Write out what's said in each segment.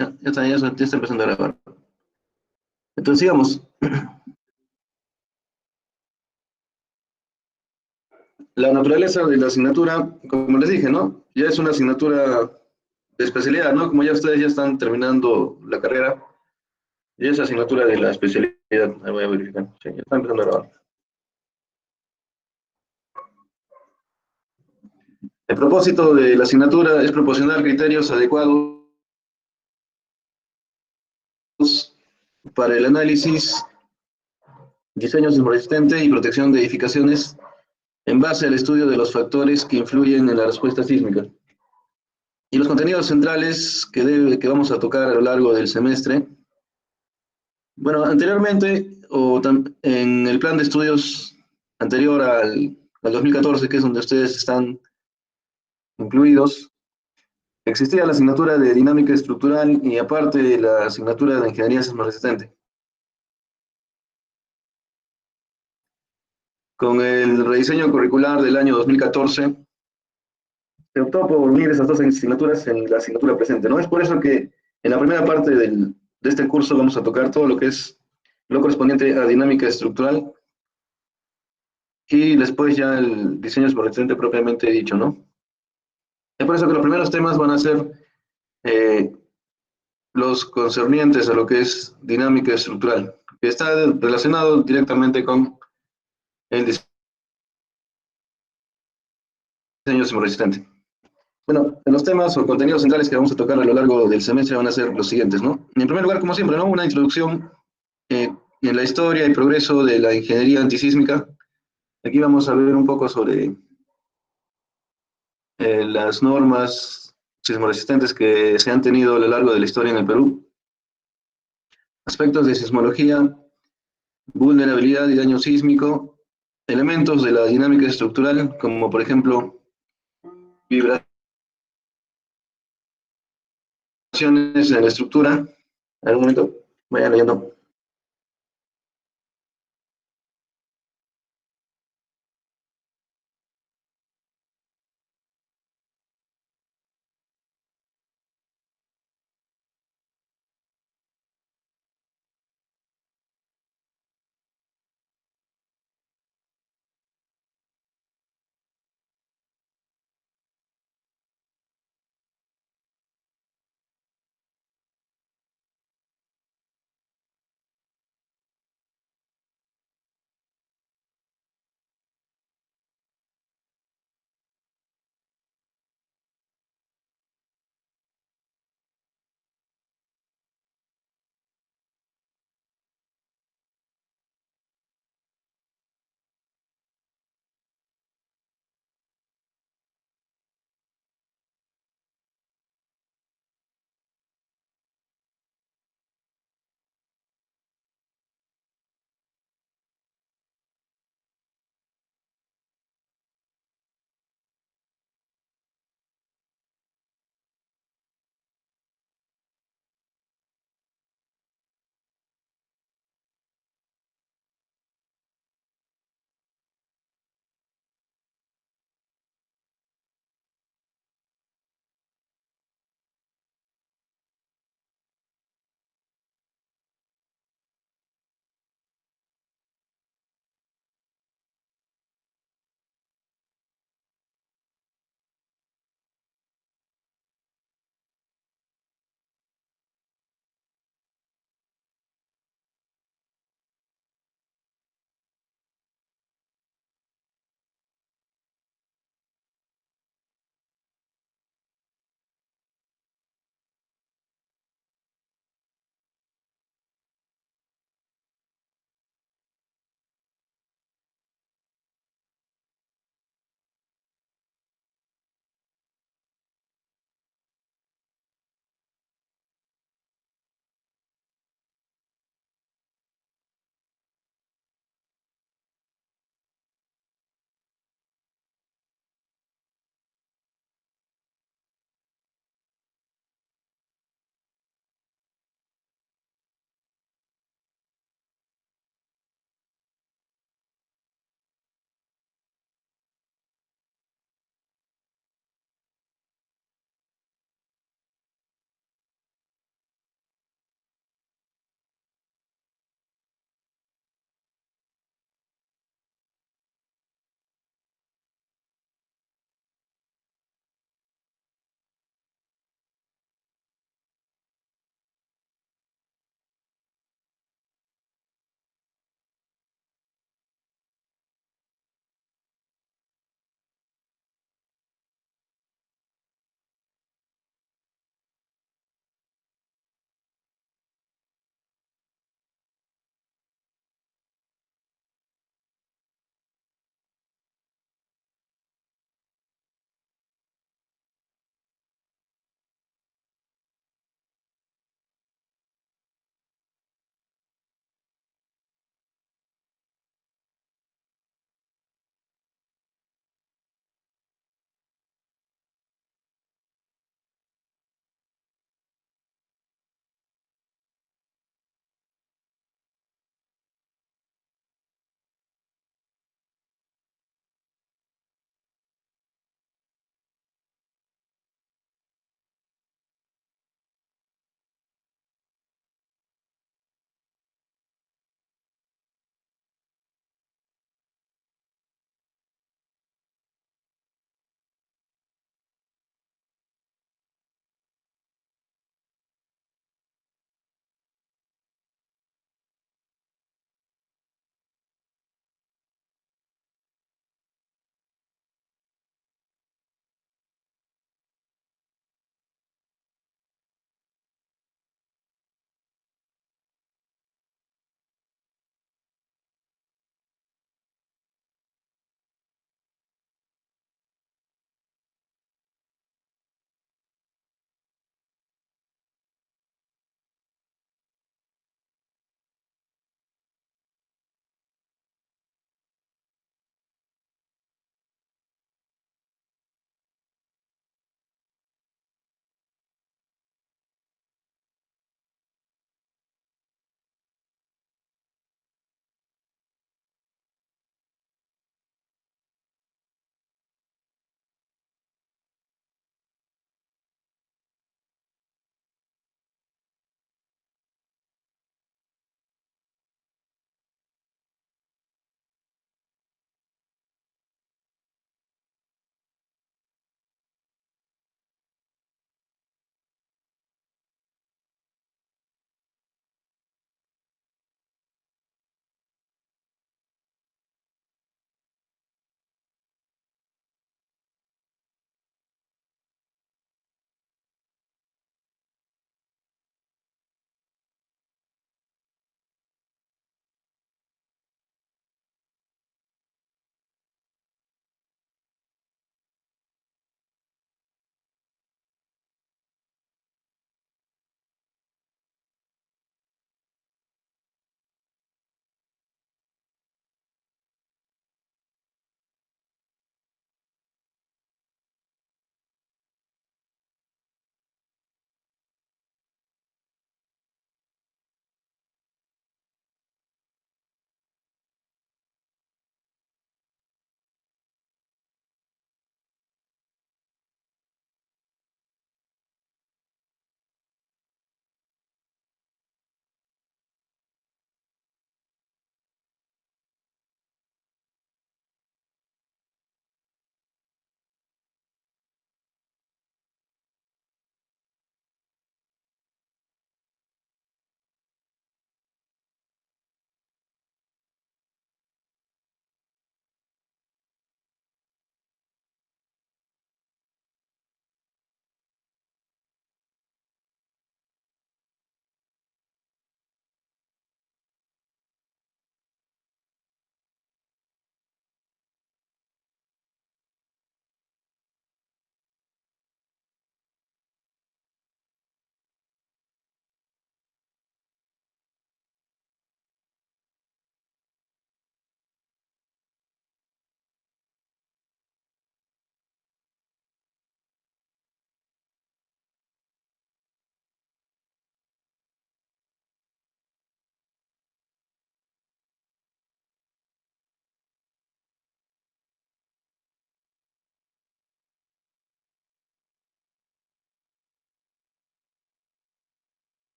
Ya está empezando a grabar. Entonces, sigamos. La naturaleza de la asignatura, como les dije, ¿no? Ya es una asignatura de especialidad, ¿no? Como ya ustedes ya están terminando la carrera, ya es asignatura de la especialidad. Ahí voy a verificar. Sí, ya está empezando a grabar. El propósito de la asignatura es proporcionar criterios adecuados para el análisis, diseño sismoresistente y protección de edificaciones en base al estudio de los factores que influyen en la respuesta sísmica. Y los contenidos centrales que vamos a tocar a lo largo del semestre. Bueno, anteriormente, en el plan de estudios anterior al 2014, que es donde ustedes están incluidos, existía la asignatura de dinámica estructural y aparte la asignatura de ingeniería sismoresistente. Con el rediseño curricular del año 2014, se optó por unir esas dos asignaturas en la asignatura presente, ¿no? Es por eso que en la primera parte de este curso vamos a tocar todo lo que es lo correspondiente a dinámica estructural y después ya el diseño sismoresistente propiamente dicho, ¿no? Es por eso que los primeros temas van a ser eh, los concernientes a lo que es dinámica estructural, que está relacionado directamente con el diseño sismoresistente. Bueno, los temas o contenidos centrales que vamos a tocar a lo largo del semestre van a ser los siguientes, ¿no? En primer lugar, como siempre, ¿no? Una introducción en la historia y progreso de la ingeniería antisísmica. Aquí vamos a ver un poco sobre las normas sismoresistentes que se han tenido a lo largo de la historia en el Perú, aspectos de sismología, vulnerabilidad y daño sísmico, elementos de la dinámica estructural, como por ejemplo vibraciones en la estructura. A un momento, vayan leyendo.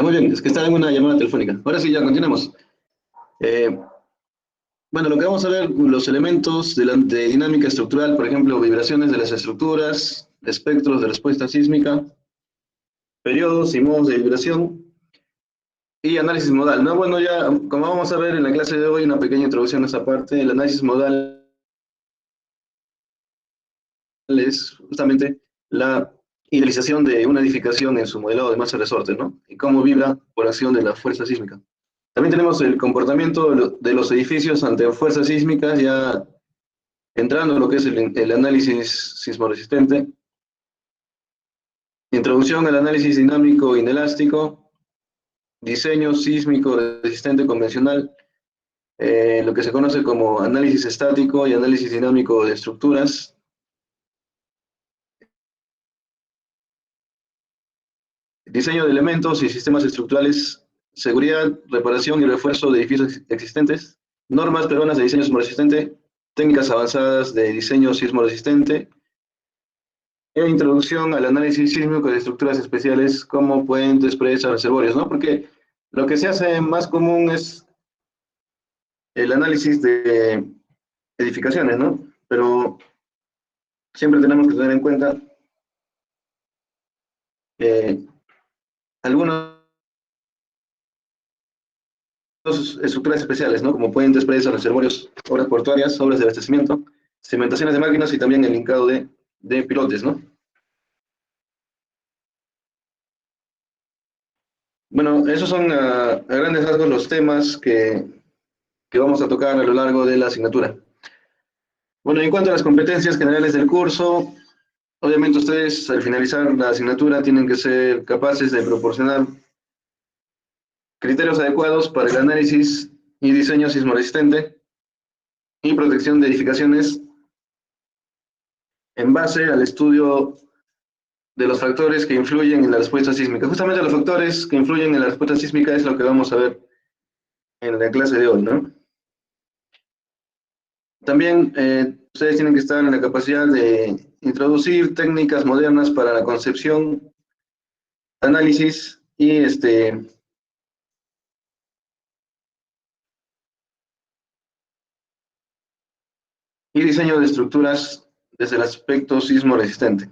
Muy bien, es que estaba en una llamada telefónica. Ahora sí, ya continuemos. Eh, bueno, lo que vamos a ver, los elementos de dinámica estructural, por ejemplo, vibraciones de las estructuras, espectros de respuesta sísmica, periodos y modos de vibración, y análisis modal, ¿no? Bueno, ya como vamos a ver en la clase de hoy, una pequeña introducción a esa parte, el análisis modal es justamente la idealización de una edificación en su modelado de masa resorte, ¿no? Y cómo vibra por acción de la fuerza sísmica. También tenemos el comportamiento de los edificios ante fuerzas sísmicas, ya entrando en lo que es el análisis sismoresistente, introducción al análisis dinámico inelástico, diseño sísmico resistente convencional, lo que se conoce como análisis estático y análisis dinámico de estructuras, diseño de elementos y sistemas estructurales, seguridad, reparación y refuerzo de edificios existentes, normas peruanas de diseño sismoresistente, técnicas avanzadas de diseño sismoresistente, e introducción al análisis sísmico de estructuras especiales como puentes, presas, reservorios, ¿no? Porque lo que se hace más común es el análisis de edificaciones, ¿no? Pero siempre tenemos que tener en cuenta eh, algunas estructuras especiales, ¿no? Como puentes, presas, reservorios, obras portuarias, obras de abastecimiento, cimentaciones de máquinas y también el linkado de pilotes, ¿no? Bueno, esos son a grandes rasgos los temas que vamos a tocar a lo largo de la asignatura. Bueno, en cuanto a las competencias generales del curso, obviamente ustedes al finalizar la asignatura tienen que ser capaces de proporcionar criterios adecuados para el análisis y diseño sismoresistente y protección de edificaciones en base al estudio de los factores que influyen en la respuesta sísmica. Justamente los factores que influyen en la respuesta sísmica es lo que vamos a ver en la clase de hoy, ¿no? También ustedes tienen que estar en la capacidad de introducir técnicas modernas para la concepción, análisis y diseño de estructuras desde el aspecto sismo resistente.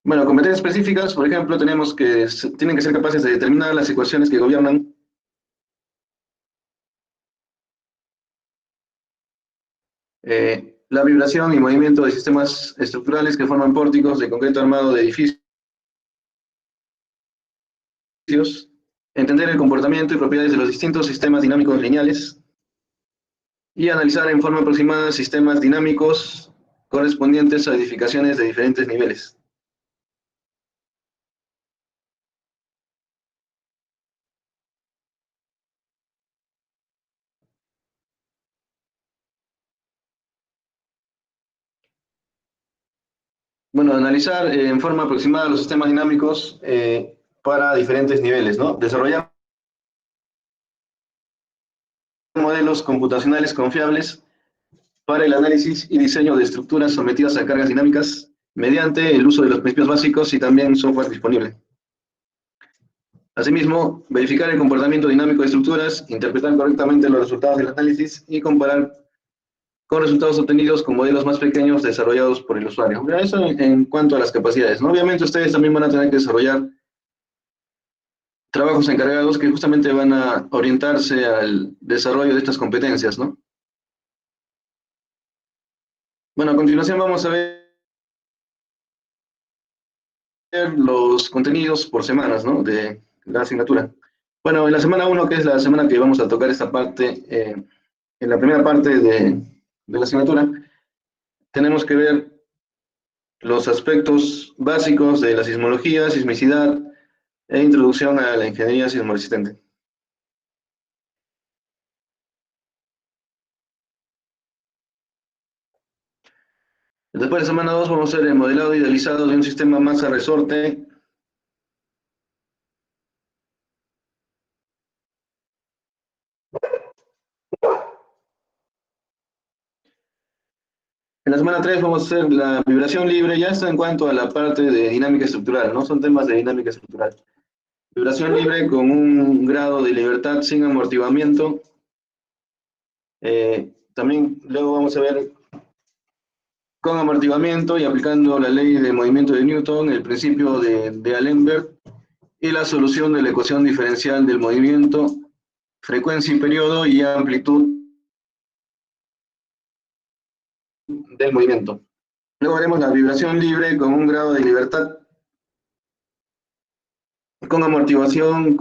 Bueno, competencias específicas, por ejemplo, tenemos que tienen que ser capaces de determinar las ecuaciones que gobiernan la vibración y movimiento de sistemas estructurales que forman pórticos de concreto armado de edificios, entender el comportamiento y propiedades de los distintos sistemas dinámicos lineales y analizar en forma aproximada sistemas dinámicos correspondientes a edificaciones de diferentes niveles. Bueno, analizar en forma aproximada los sistemas dinámicos para diferentes niveles, ¿no? Desarrollar modelos computacionales confiables para el análisis y diseño de estructuras sometidas a cargas dinámicas mediante el uso de los principios básicos y también software disponible. Asimismo, verificar el comportamiento dinámico de estructuras, interpretar correctamente los resultados del análisis y comparar con resultados obtenidos con modelos más pequeños desarrollados por el usuario. Eso en cuanto a las capacidades, ¿no? Obviamente ustedes también van a tener que desarrollar trabajos encargados que justamente van a orientarse al desarrollo de estas competencias, ¿no? Bueno, a continuación vamos a ver los contenidos por semanas, ¿no? De la asignatura. Bueno, en la semana 1, que es la semana que vamos a tocar esta parte, en la primera parte de la asignatura, tenemos que ver los aspectos básicos de la sismología, sismicidad e introducción a la ingeniería sismoresistente. Después de semana 2 vamos a ver el modelado idealizado de un sistema masa resorte En la semana 3 vamos a hacer la vibración libre, ya está en cuanto a la parte de dinámica estructural, ¿no? Son temas de dinámica estructural. Vibración libre con un grado de libertad sin amortiguamiento. También luego vamos a ver con amortiguamiento y aplicando la ley de movimiento de Newton, el principio de D'Alembert y la solución de la ecuación diferencial del movimiento, frecuencia y periodo y amplitud del movimiento. Luego haremos la vibración libre con un grado de libertad con amortiguación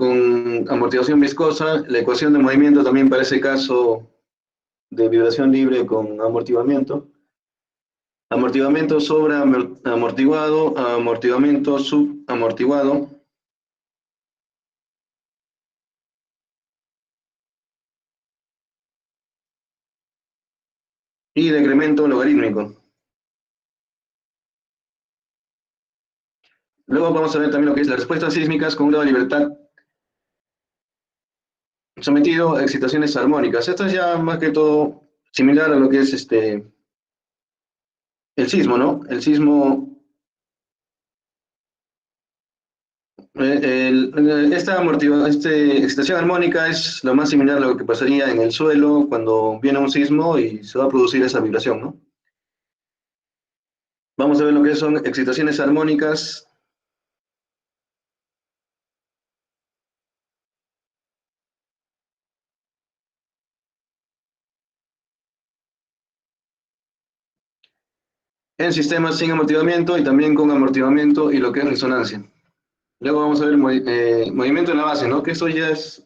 viscosa, la ecuación de movimiento también para ese caso de vibración libre con amortiguamiento. Amortiguamiento sobre amortiguado, amortiguamiento subamortiguado. Y decremento logarítmico. Luego vamos a ver también lo que es las respuestas sísmicas con un grado de libertad sometido a excitaciones armónicas. Esto es ya más que todo similar a lo que es el sismo, ¿no? El sismo, esta excitación armónica es lo más similar a lo que pasaría en el suelo cuando viene un sismo y se va a producir esa vibración, ¿no? Vamos a ver lo que son excitaciones armónicas. En sistemas sin amortiguamiento y también con amortiguamiento y lo que es resonancia. Luego vamos a ver movimiento en la base, ¿no? Que eso ya es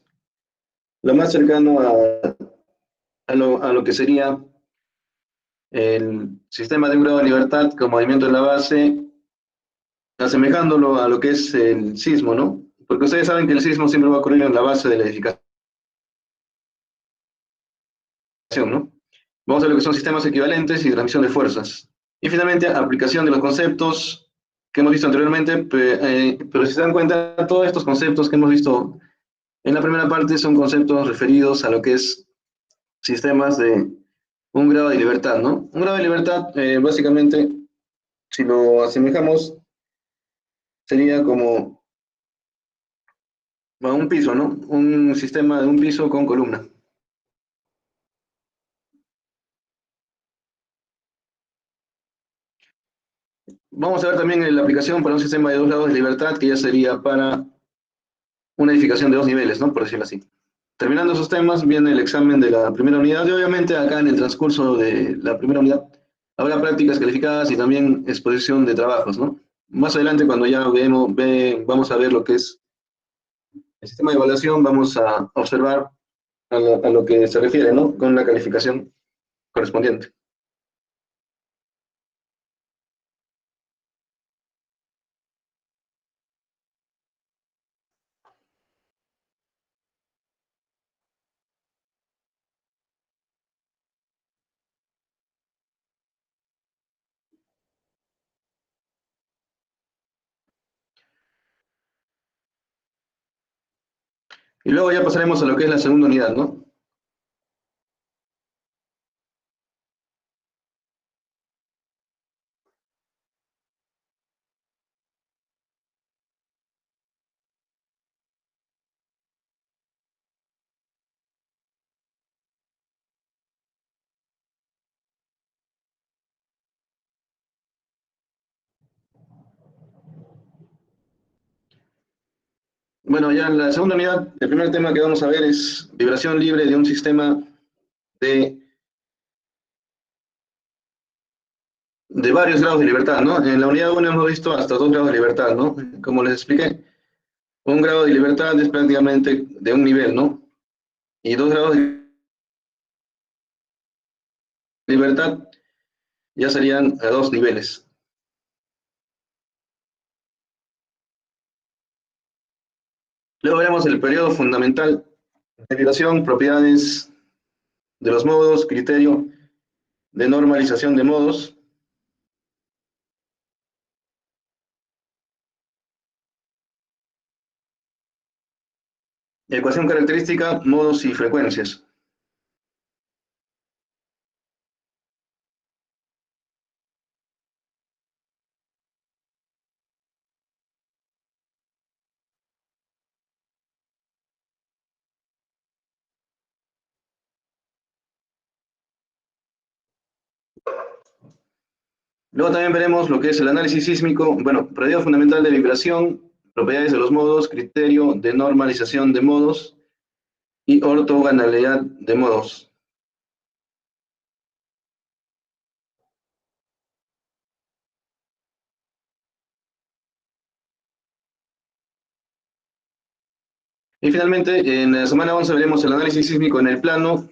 lo más cercano a lo que sería el sistema de un grado de libertad con movimiento en la base, asemejándolo a lo que es el sismo, ¿no? Porque ustedes saben que el sismo siempre va a ocurrir en la base de la edificación, ¿no? Vamos a ver lo que son sistemas equivalentes y transmisión de fuerzas. Y finalmente, aplicación de los conceptos que hemos visto anteriormente, pero si se dan cuenta, todos estos conceptos que hemos visto en la primera parte son conceptos referidos a lo que es sistemas de un grado de libertad, ¿no? Un grado de libertad, básicamente, si lo asemejamos, sería como a un piso, ¿no? Un sistema de un piso con columna. Vamos a ver también la aplicación para un sistema de dos grados de libertad, que ya sería para una edificación de dos niveles, ¿no? Por decirlo así. Terminando esos temas, viene el examen de la primera unidad y obviamente acá en el transcurso de la primera unidad habrá prácticas calificadas y también exposición de trabajos, ¿no? Más adelante, cuando ya vamos a ver lo que es el sistema de evaluación, vamos a observar a lo que se refiere, ¿no? Con la calificación correspondiente. Y luego ya pasaremos a lo que es la segunda unidad, ¿no? Bueno, ya en la segunda unidad, el primer tema que vamos a ver es vibración libre de un sistema de, de varios grados de libertad, ¿no? En la unidad 1 hemos visto hasta 2 grados de libertad, ¿no? Como les expliqué, un grado de libertad es prácticamente de un nivel, ¿no? Y 2 grados de libertad ya serían a dos niveles. Luego veremos el periodo fundamental de vibración, propiedades de los modos, criterio de normalización de modos, ecuación característica, modos y frecuencias. Luego también veremos lo que es el análisis sísmico, bueno, propiedad fundamental de vibración, propiedades de los modos, criterio de normalización de modos y ortogonalidad de modos. Y finalmente, en la semana 11 veremos el análisis sísmico en el plano,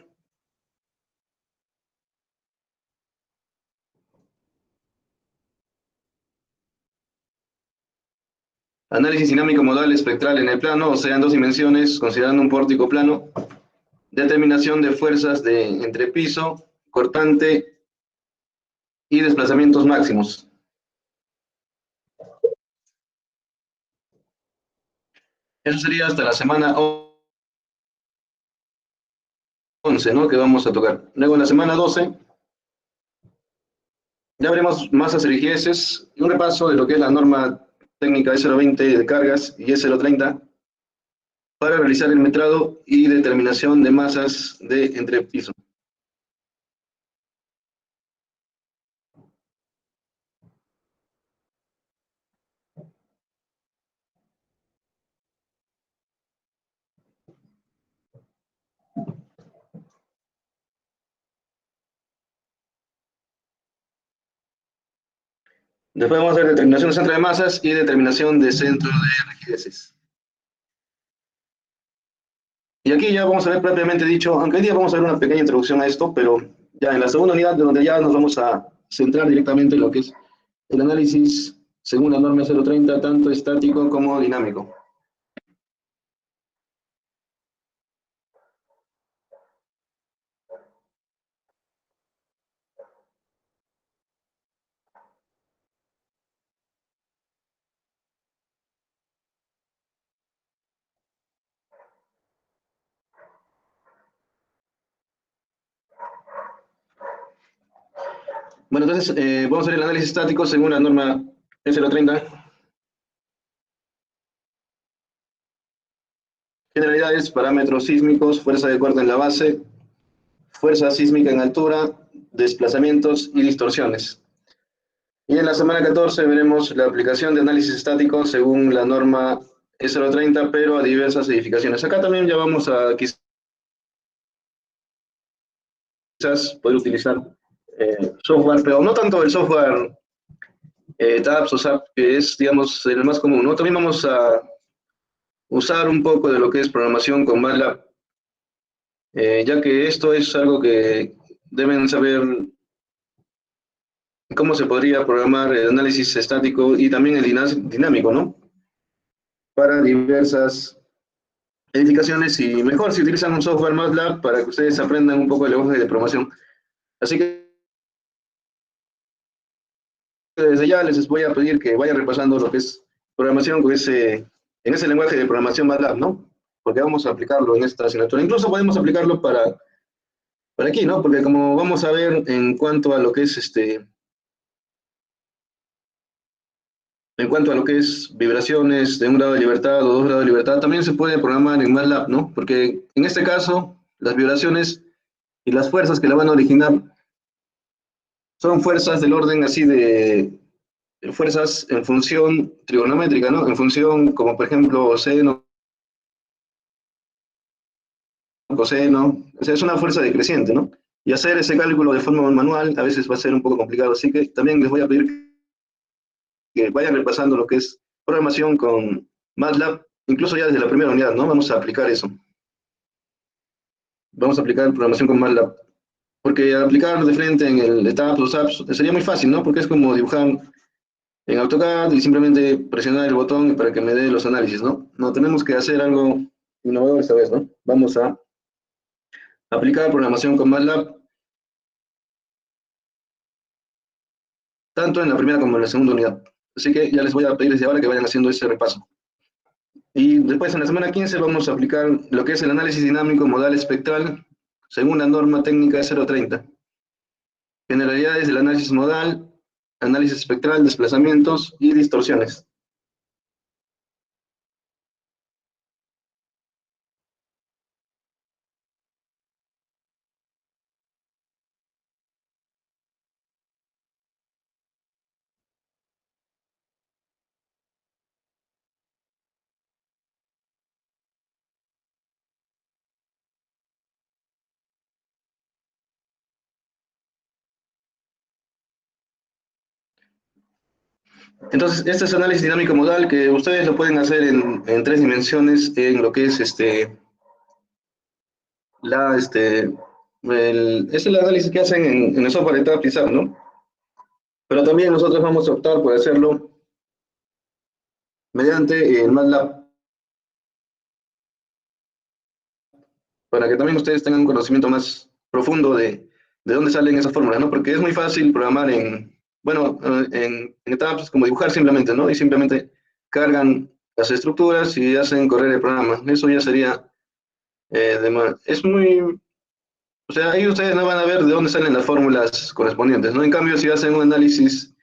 análisis dinámico modal espectral en el plano, o sea, en dos dimensiones, considerando un pórtico plano, determinación de fuerzas de entrepiso, cortante y desplazamientos máximos. Eso sería hasta la semana 11, ¿no? Que vamos a tocar. Luego en la semana 12 ya veremos masas y rigideces, un repaso de lo que es la norma técnica E020 de cargas y E030 para realizar el metrado y determinación de masas de entrepiso. Después vamos a hacer determinación de centro de masas y determinación de centro de rigideces. Y aquí ya vamos a ver propiamente dicho, aunque hoy día vamos a ver una pequeña introducción a esto, pero ya en la segunda unidad, de donde ya nos vamos a centrar directamente en lo que es el análisis según la norma 030, tanto estático como dinámico. Bueno, entonces vamos a ver el análisis estático según la norma E030. Generalidades, parámetros sísmicos, fuerza de corte en la base, fuerza sísmica en altura, desplazamientos y distorsiones. Y en la semana 14 veremos la aplicación de análisis estático según la norma E030, pero a diversas edificaciones. Acá también ya vamos a quizás poder utilizar software, pero no tanto el software TAPS o SAP, que es, digamos, el más común, ¿no? También vamos a usar un poco de lo que es programación con MATLAB, ya que esto es algo que deben saber cómo se podría programar el análisis estático y también el dinámico, ¿no? Para diversas edificaciones y mejor si utilizan un software MATLAB para que ustedes aprendan un poco el lenguaje de programación. Así que desde ya les voy a pedir que vayan repasando lo que es programación con en ese lenguaje de programación MATLAB, ¿no? Porque vamos a aplicarlo en esta asignatura. Incluso podemos aplicarlo para aquí, ¿no? Porque como vamos a ver en cuanto a lo que es en cuanto a lo que es vibraciones de un grado de libertad o dos grados de libertad, también se puede programar en MATLAB, ¿no? Porque en este caso, las vibraciones y las fuerzas que la van a originar son fuerzas del orden así de fuerzas en función trigonométrica, ¿no? En función, como por ejemplo, seno, coseno, o sea, es una fuerza decreciente, ¿no? Y hacer ese cálculo de forma manual a veces va a ser un poco complicado, así que también les voy a pedir que vayan repasando lo que es programación con MATLAB, incluso ya desde la primera unidad, ¿no? Vamos a aplicar eso. Vamos a aplicar programación con MATLAB. Porque aplicar de frente en el ETAPS o SAPS sería muy fácil, ¿no? Porque es como dibujar en AutoCAD y simplemente presionar el botón para que me dé los análisis, ¿no? No, tenemos que hacer algo innovador esta vez, ¿no? Vamos a aplicar programación con MATLAB, tanto en la primera como en la segunda unidad. Así que ya les voy a pedir desde ahora que vayan haciendo ese repaso. Y después en la semana 15 vamos a aplicar lo que es el análisis dinámico modal espectral según la norma técnica 030. Generalidades del análisis modal, análisis espectral, desplazamientos y distorsiones. Entonces, este es análisis dinámico modal que ustedes lo pueden hacer en tres dimensiones en lo que es es el análisis que hacen en el software de TAP, ¿no? Pero también nosotros vamos a optar por hacerlo mediante el MATLAB para que también ustedes tengan un conocimiento más profundo de dónde salen esas fórmulas, ¿no? Porque es muy fácil programar bueno, en etapas como dibujar simplemente, ¿no? Y simplemente cargan las estructuras y hacen correr el programa. Eso ya sería, es muy, o sea, ahí ustedes no van a ver de dónde salen las fórmulas correspondientes, ¿no? En cambio, si hacen un análisis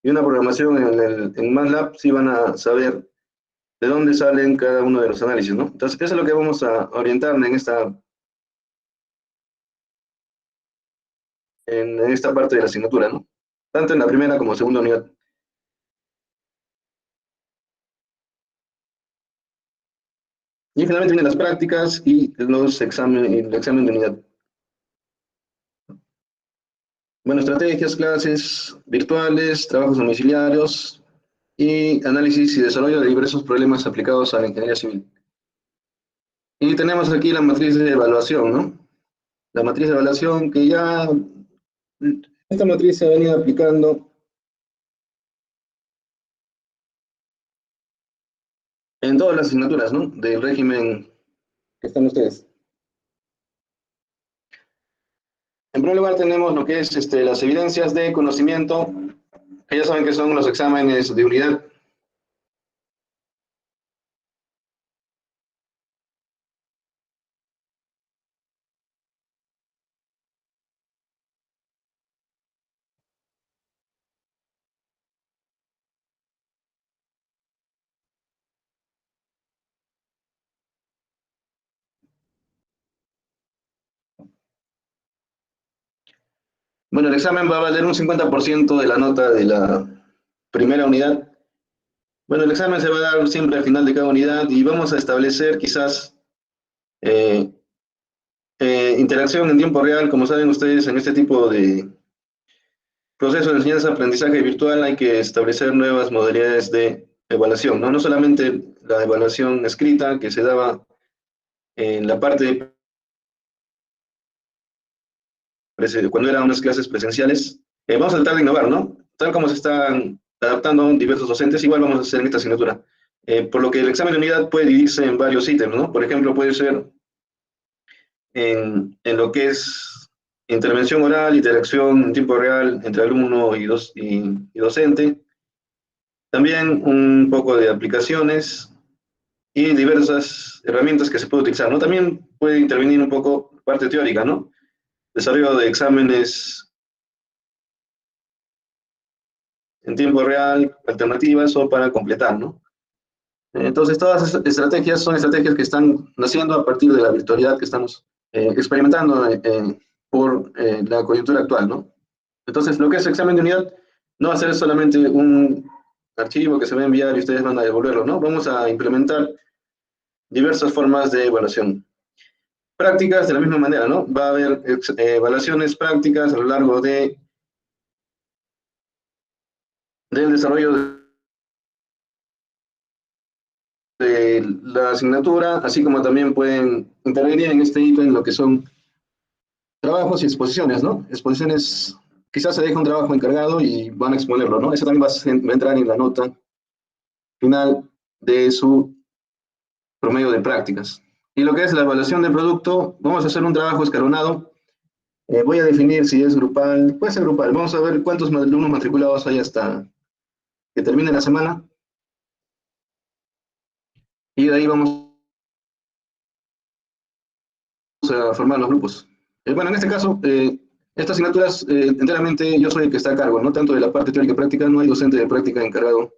y una programación en MATLAB, sí van a saber de dónde salen cada uno de los análisis, ¿no? Entonces, eso es lo que vamos a orientar en esta parte de la asignatura, ¿no? Tanto en la primera como segunda unidad. Y finalmente vienen las prácticas y el examen de unidad. Bueno, estrategias, clases virtuales, trabajos domiciliarios y análisis y desarrollo de diversos problemas aplicados a la ingeniería civil. Y tenemos aquí la matriz de evaluación, ¿no? La matriz de evaluación que ya, esta matriz se ha venido aplicando en todas las asignaturas, ¿no? Del régimen que están ustedes. En primer lugar tenemos lo que es las evidencias de conocimiento, que ya saben que son los exámenes de unidad. Bueno, el examen va a valer un 50% de la nota de la primera unidad. Bueno, el examen se va a dar siempre al final de cada unidad y vamos a establecer quizás eh, interacción en tiempo real. Como saben ustedes, en este tipo de proceso de enseñanza-aprendizaje virtual hay que establecer nuevas modalidades de evaluación, ¿no? No solamente la evaluación escrita que se daba en la parte cuando eran unas clases presenciales. Vamos a tratar de innovar, ¿no? Tal como se están adaptando diversos docentes, igual vamos a hacer en esta asignatura. Por lo que el examen de unidad puede dividirse en varios ítems, ¿no? Por ejemplo, puede ser en lo que es intervención oral, interacción en tiempo real entre alumno y docente. También un poco de aplicaciones y diversas herramientas que se puede utilizar, ¿no? También puede intervenir un poco parte teórica, ¿no? Desarrollo de exámenes en tiempo real, alternativas o para completar, ¿no? Entonces, todas estas estrategias son estrategias que están naciendo a partir de la virtualidad que estamos experimentando por la coyuntura actual, ¿no? Entonces, lo que es examen de unidad no va a ser solamente un archivo que se va a enviar y ustedes van a devolverlo, ¿no? Vamos a implementar diversas formas de evaluación. Prácticas de la misma manera, ¿no? Va a haber evaluaciones prácticas a lo largo del desarrollo de la asignatura, así como también pueden intervenir en este ítem lo que son trabajos y exposiciones, ¿no? Exposiciones, quizás se deja un trabajo encargado y van a exponerlo, ¿no? Eso también va a entrar en la nota final de su promedio de prácticas. Y lo que es la evaluación del producto, vamos a hacer un trabajo escalonado. Voy a definir si es grupal, puede ser grupal. Vamos a ver cuántos alumnos matriculados hay hasta que termine la semana. Y de ahí vamos a formar los grupos. Bueno, en este caso, estas asignaturas enteramente yo soy el que está a cargo, no tanto de la parte teórica y práctica, no hay docente de práctica encargado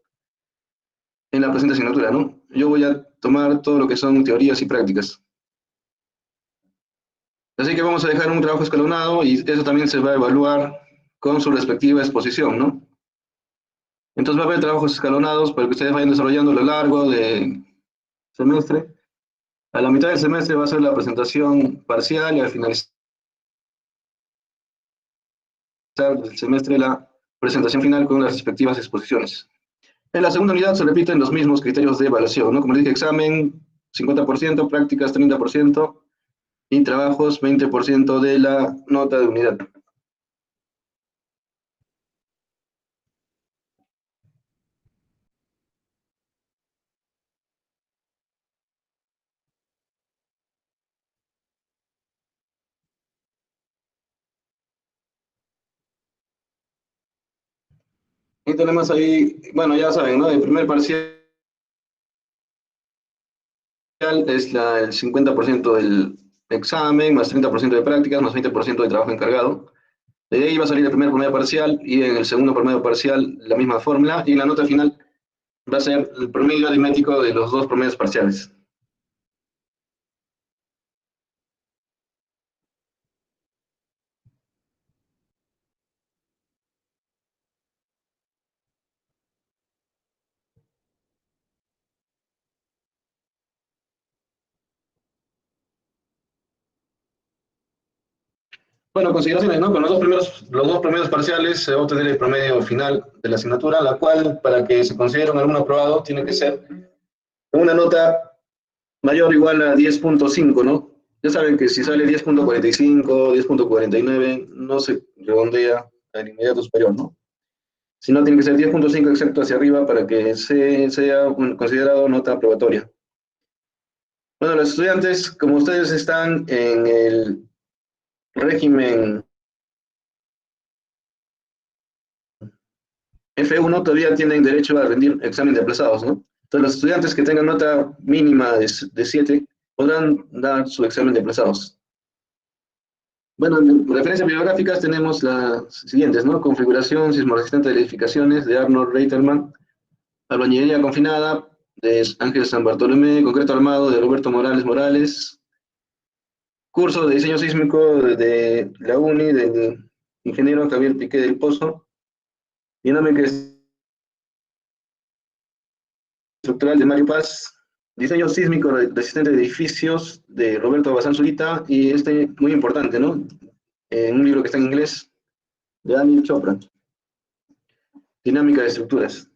en la presente asignatura, ¿no? Yo voy a tomar todo lo que son teorías y prácticas. Así que vamos a dejar un trabajo escalonado y eso también se va a evaluar con su respectiva exposición, ¿no? Entonces va a haber trabajos escalonados para que ustedes vayan desarrollando a lo largo del semestre. A la mitad del semestre va a ser la presentación parcial y al finalizar del semestre la presentación final con las respectivas exposiciones. En la segunda unidad se repiten los mismos criterios de evaluación, ¿no? Como les dije, examen 50%, prácticas 30% y trabajos 20% de la nota de unidad. Y tenemos ahí, bueno, ya saben, ¿no? El primer parcial es el 50% del examen, más 30% de prácticas, más 20% de trabajo encargado. De ahí va a salir el primer promedio parcial y en el segundo promedio parcial la misma fórmula y la nota final va a ser el promedio aritmético de los dos promedios parciales. Bueno, consideraciones, ¿no? Con los dos promedios parciales se va a obtener el promedio final de la asignatura, la cual, para que se considere un alumno aprobado, tiene que ser una nota mayor o igual a 10.5, ¿no? Ya saben que si sale 10.45, 10.49, no se redondea al inmediato superior, ¿no? Si no, tiene que ser 10.5 exacto hacia arriba para que sea considerado nota aprobatoria. Bueno, los estudiantes, como ustedes están en el régimen F1, todavía tienen derecho a rendir examen de aplazados, ¿no? Entonces, los estudiantes que tengan nota mínima de 7 podrán dar su examen de aplazados. Bueno, en referencias bibliográficas tenemos las siguientes, ¿no? Configuración sismoresistente de edificaciones de Arnold Reiterman, albañilería confinada de Ángel San Bartolomé, concreto armado de Roberto Morales Morales, curso de diseño sísmico de la UNI del ingeniero Javier Piqué del Pozo, dinámica estructural de Mario Paz, diseño sísmico resistente de edificios de Roberto Bazán Zurita y muy importante, ¿no? Un libro que está en inglés de Daniel Chopra, dinámica de estructuras.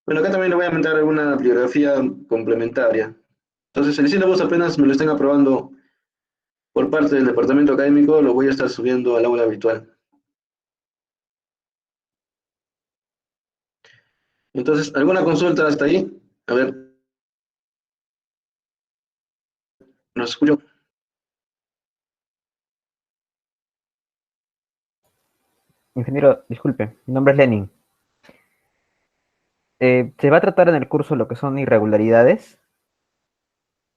Bueno, acá también le voy a mandar alguna bibliografía complementaria. Entonces, el sílabus apenas me lo estén aprobando por parte del departamento académico, lo voy a estar subiendo al aula virtual. Entonces, ¿alguna consulta hasta ahí? A ver, ¿nos escucho? Ingeniero, disculpe, mi nombre es Lenin. ¿Se va a tratar en el curso lo que son irregularidades?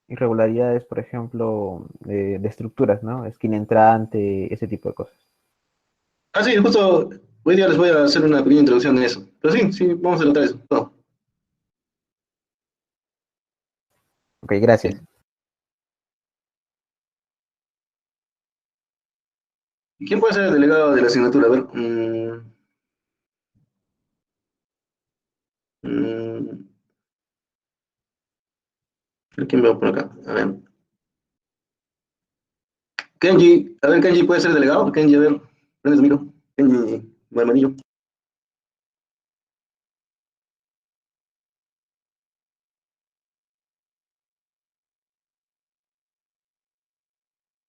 Irregularidades, por ejemplo, de estructuras, ¿no? Esquina entrante, ese tipo de cosas. Ah, sí, justo hoy día les voy a hacer una pequeña introducción en eso. Pero sí, sí, vamos a tratar eso. Todo. Ok, gracias. Sí. ¿Quién puede ser el delegado de la asignatura? A ver. Mm, ¿Quién veo por acá? A ver. Kenji, a ver, Kenji puede ser delegado. Kenji, a ver, prende tu micro. Kenji, Marmanillo.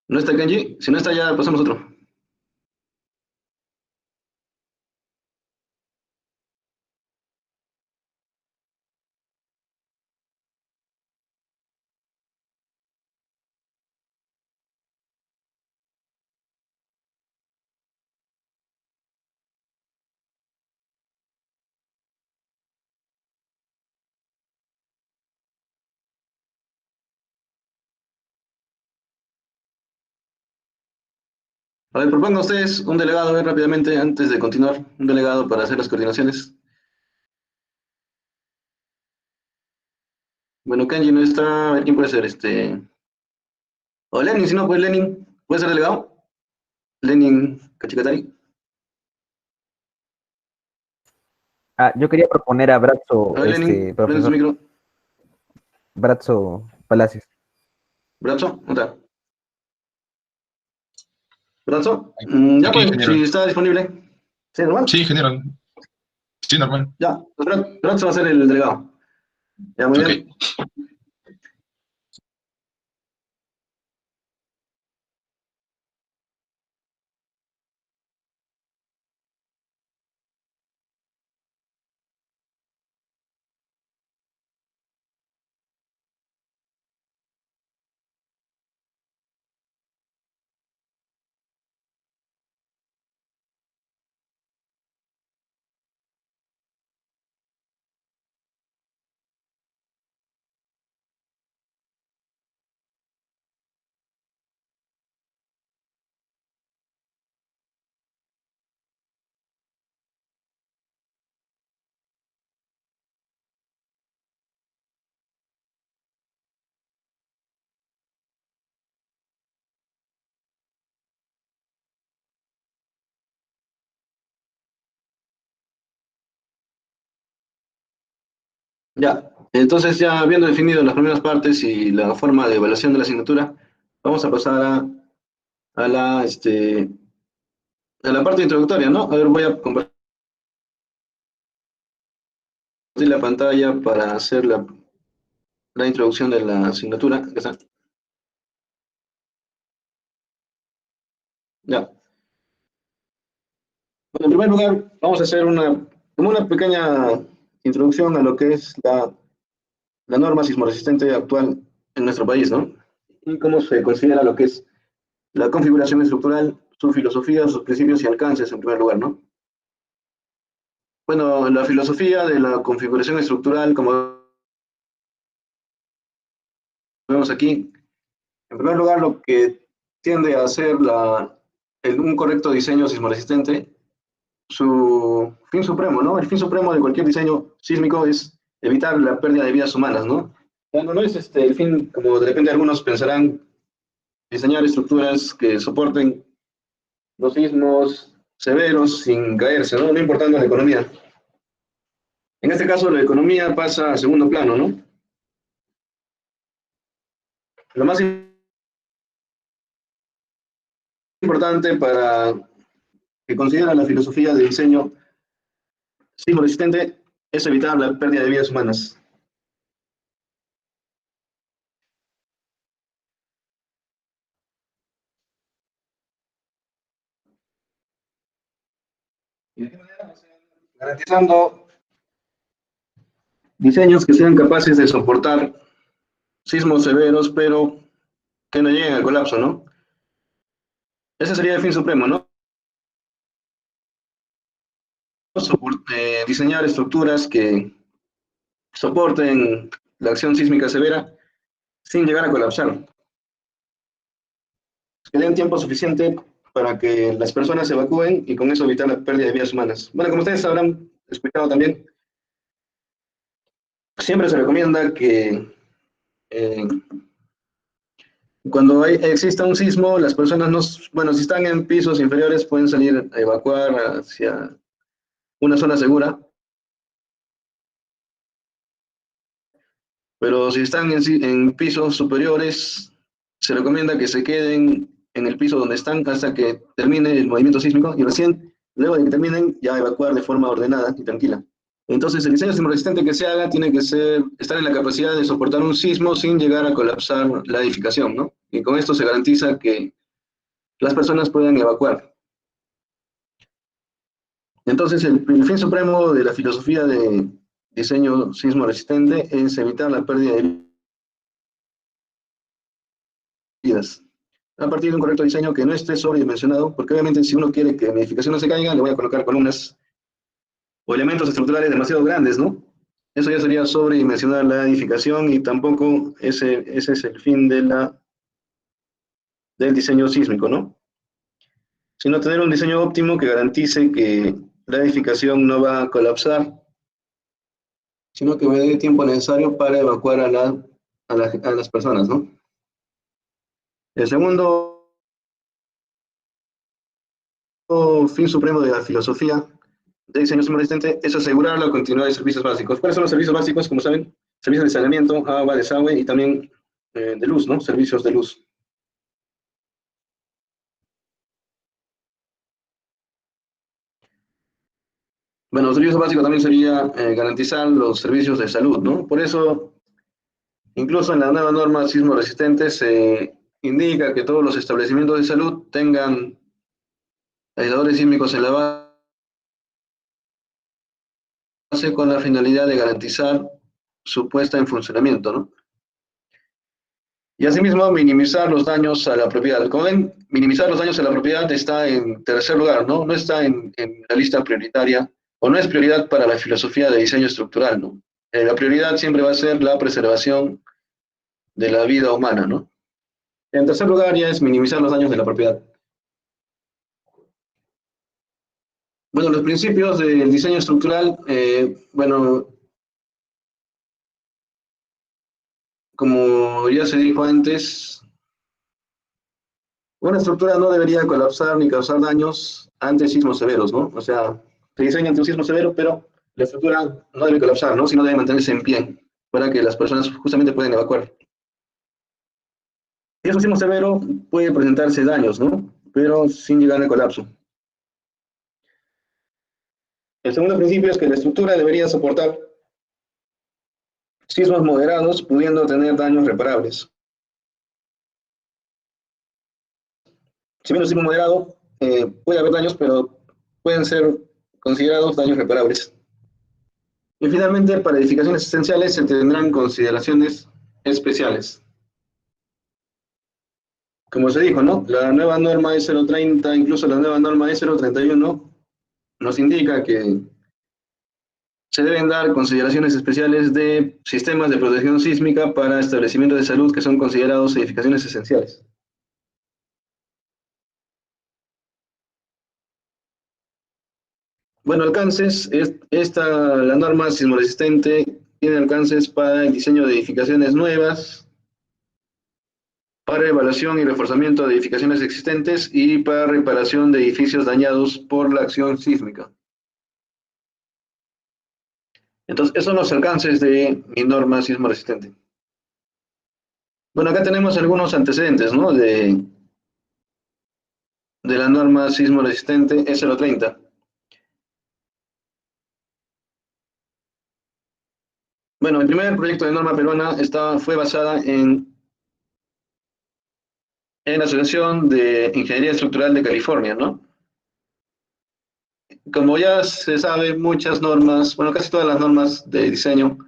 ¿No está Kenji? Si no está, ya pasamos otro. A ver, propongan ustedes un delegado, a ver, rápidamente, antes de continuar. Un delegado para hacer las coordinaciones. Bueno, Kenji no está. A ver, ¿quién puede ser? O Lenin, si no, pues Lenin. ¿Puede ser delegado? Lenin Cachicatari. Ah, yo quería proponer a A Brazzo, ver, Lenin, prende su profesor micro. Brazzo Palacios. Brazo, ¿dónde está? Brazo. Ya Aquí, pues, si ingeniero. está disponible. Sí, normal. Sí, ingeniero. Sí, normal. Ya, Rox va a ser el delegado. Ya, muy Ok. bien. Ya, entonces ya habiendo definido las primeras partes y la forma de evaluación de la asignatura, vamos a pasar a la parte introductoria, ¿no? A ver, voy a compartir la pantalla para hacer la introducción de la asignatura. Ya está. Ya. Bueno, en primer lugar, vamos a hacer como una pequeña introducción a lo que es la norma sismoresistente actual en nuestro país, ¿no? Y cómo se considera lo que es la configuración estructural, su filosofía, sus principios y alcances, en primer lugar, ¿no? Bueno, la filosofía de la configuración estructural, como vemos aquí, en primer lugar, lo que tiende a hacer un correcto diseño sismoresistente, su fin supremo, ¿no? El fin supremo de cualquier diseño sísmico es evitar la pérdida de vidas humanas, ¿no? Bueno, no es el fin, como de repente algunos pensarán, diseñar estructuras que soporten los sismos severos sin caerse, ¿no? No importando la economía. En este caso, la economía pasa a segundo plano, ¿no? Lo más importante para que considera la filosofía de diseño sismo resistente es evitar la pérdida de vidas humanas. ¿Y de qué manera? Garantizando diseños que sean capaces de soportar sismos severos, pero que no lleguen al colapso, ¿no? Ese sería el fin supremo, ¿no? Diseñar estructuras que soporten la acción sísmica severa sin llegar a colapsar. Que den tiempo suficiente para que las personas se evacúen y con eso evitar la pérdida de vidas humanas. Bueno, como ustedes habrán escuchado también, siempre se recomienda que eh, cuando exista un sismo, las personas no, bueno, si están en pisos inferiores pueden salir a evacuar hacia una zona segura, pero si están en pisos superiores, se recomienda que se queden en el piso donde están hasta que termine el movimiento sísmico y recién, luego de que terminen, ya evacuar de forma ordenada y tranquila. Entonces, el diseño sismoresistente que se haga tiene que estar en la capacidad de soportar un sismo sin llegar a colapsar la edificación, ¿no? Y con esto se garantiza que las personas puedan evacuar. Entonces, el fin supremo de la filosofía de diseño sismo resistente es evitar la pérdida de vidas a partir de un correcto diseño que no esté sobredimensionado, porque obviamente si uno quiere que mi edificación no se caiga, le voy a colocar columnas o elementos estructurales demasiado grandes, ¿no? Eso ya sería sobredimensionar la edificación y tampoco ese es el fin del diseño sísmico, ¿no? Sino tener un diseño óptimo que garantice que la edificación no va a colapsar, sino que me dé el tiempo necesario para evacuar a las personas, ¿no? El segundo fin supremo de la filosofía de diseño resistente es asegurar la continuidad de servicios básicos. ¿Cuáles son los servicios básicos? Como saben, servicios de saneamiento, agua, desagüe y también de luz, ¿no? Servicios de luz. Bueno, el servicio básico también sería garantizar los servicios de salud, ¿no? Por eso, incluso en la nueva norma sismo resistente se indica que todos los establecimientos de salud tengan aisladores sísmicos en la base con la finalidad de garantizar su puesta en funcionamiento, ¿no? Y asimismo, minimizar los daños a la propiedad. Como ven, minimizar los daños a la propiedad está en tercer lugar, ¿no? No está en la lista prioritaria, o no es prioridad para la filosofía de diseño estructural, ¿no? La prioridad siempre va a ser la preservación de la vida humana, ¿no? En tercer lugar, ya es minimizar los daños de la propiedad. Bueno, los principios del diseño estructural, bueno, como ya se dijo antes, una estructura no debería colapsar ni causar daños ante sismos severos, ¿no? O sea, se diseña ante un sismo severo, pero la estructura no debe colapsar, ¿no? Sino debe mantenerse en pie para que las personas justamente puedan evacuar. Si es un sismo severo, puede presentarse daños, ¿no? Pero sin llegar al colapso. El segundo principio es que la estructura debería soportar sismos moderados, pudiendo tener daños reparables. Si bien un sismo moderado, puede haber daños, pero pueden ser considerados daños reparables. Y finalmente, para edificaciones esenciales se tendrán consideraciones especiales. Como se dijo, ¿no? La nueva norma E030, incluso la nueva norma E031, nos indica que se deben dar consideraciones especiales de sistemas de protección sísmica para establecimientos de salud que son considerados edificaciones esenciales. Bueno, alcances, la norma sismoresistente tiene alcances para el diseño de edificaciones nuevas, para evaluación y reforzamiento de edificaciones existentes y para reparación de edificios dañados por la acción sísmica. Entonces, esos son los alcances de mi norma sismo resistente. Bueno, acá tenemos algunos antecedentes, ¿no? De la norma sismo resistente E030. Bueno, el primer proyecto de norma peruana fue basada en la Asociación de Ingeniería Estructural de California, ¿no? Como ya se sabe, muchas normas, bueno, casi todas las normas de diseño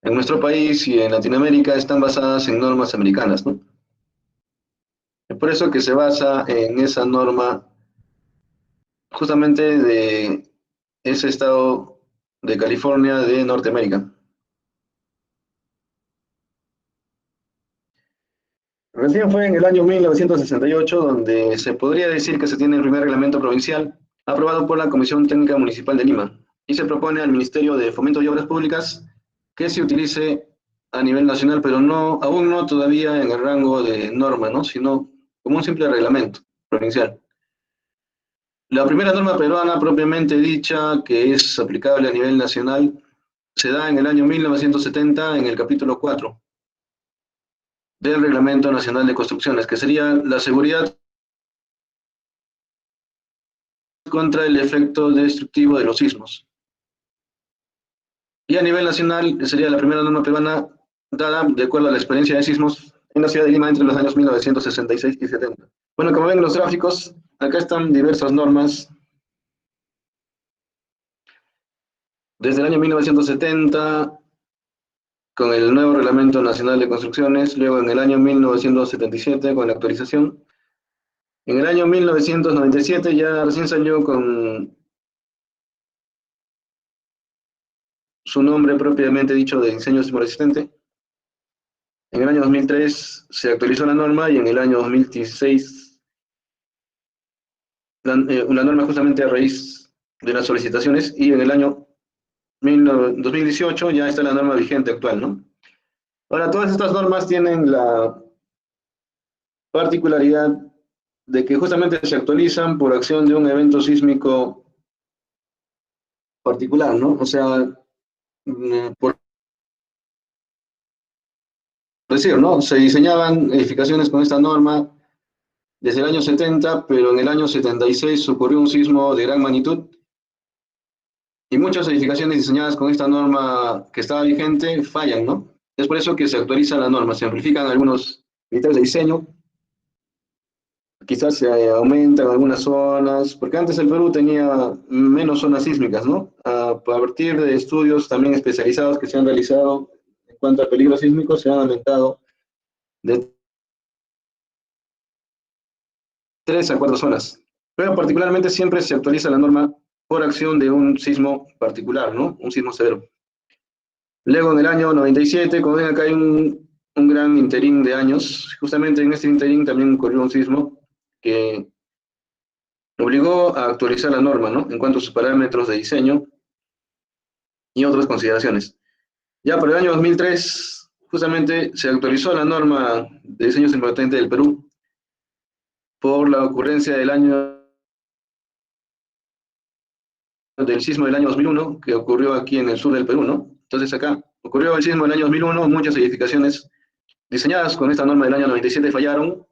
en nuestro país y en Latinoamérica están basadas en normas americanas, ¿no? Es por eso que se basa en esa norma justamente de ese estado de California de Norteamérica. Recién fue en el año 1968 donde se podría decir que se tiene el primer reglamento provincial aprobado por la Comisión Técnica Municipal de Lima y se propone al Ministerio de Fomento y Obras Públicas que se utilice a nivel nacional, pero aún no todavía en el rango de norma, ¿no? Sino como un simple reglamento provincial. La primera norma peruana propiamente dicha, que es aplicable a nivel nacional, se da en el año 1970 en el capítulo 4 del Reglamento Nacional de Construcciones, que sería la seguridad contra el efecto destructivo de los sismos. Y a nivel nacional sería la primera norma peruana dada de acuerdo a la experiencia de sismos en la ciudad de Lima entre los años 1966 y 70. Bueno, como ven en los gráficos, acá están diversas normas. Desde el año 1970, con el nuevo Reglamento Nacional de Construcciones, luego en el año 1977 con la actualización. En el año 1997 ya recién salió con su nombre propiamente dicho de diseño sismoresistente. En el año 2003 se actualizó la norma y en el año 2016 una norma justamente a raíz de las solicitaciones y en el año 2018 ya está la norma vigente actual, ¿no? Ahora, todas estas normas tienen la particularidad de que justamente se actualizan por acción de un evento sísmico particular, ¿no? O sea, por decir, ¿no? Se diseñaban edificaciones con esta norma desde el año 70, pero en el año 76 ocurrió un sismo de gran magnitud y muchas edificaciones diseñadas con esta norma que estaba vigente fallan, ¿no? Es por eso que se actualiza la norma, se amplifican algunos criterios de diseño, quizás se aumentan algunas zonas, porque antes el Perú tenía menos zonas sísmicas, ¿no? A partir de estudios también especializados que se han realizado en cuanto a peligro sísmico, se han aumentado de 3 a 4 zonas. Pero particularmente siempre se actualiza la norma por acción de un sismo particular, ¿no? Un sismo severo. Luego en el año 97, como ven acá hay un gran interín de años, justamente en este interín también ocurrió un sismo que obligó a actualizar la norma, ¿no? En cuanto a sus parámetros de diseño y otras consideraciones. Ya por el año 2003, justamente se actualizó la norma de diseño sismopotente del Perú por la ocurrencia del sismo del año 2001, que ocurrió aquí en el sur del Perú, ¿no? Entonces acá ocurrió el sismo del año 2001, muchas edificaciones diseñadas con esta norma del año 97 fallaron,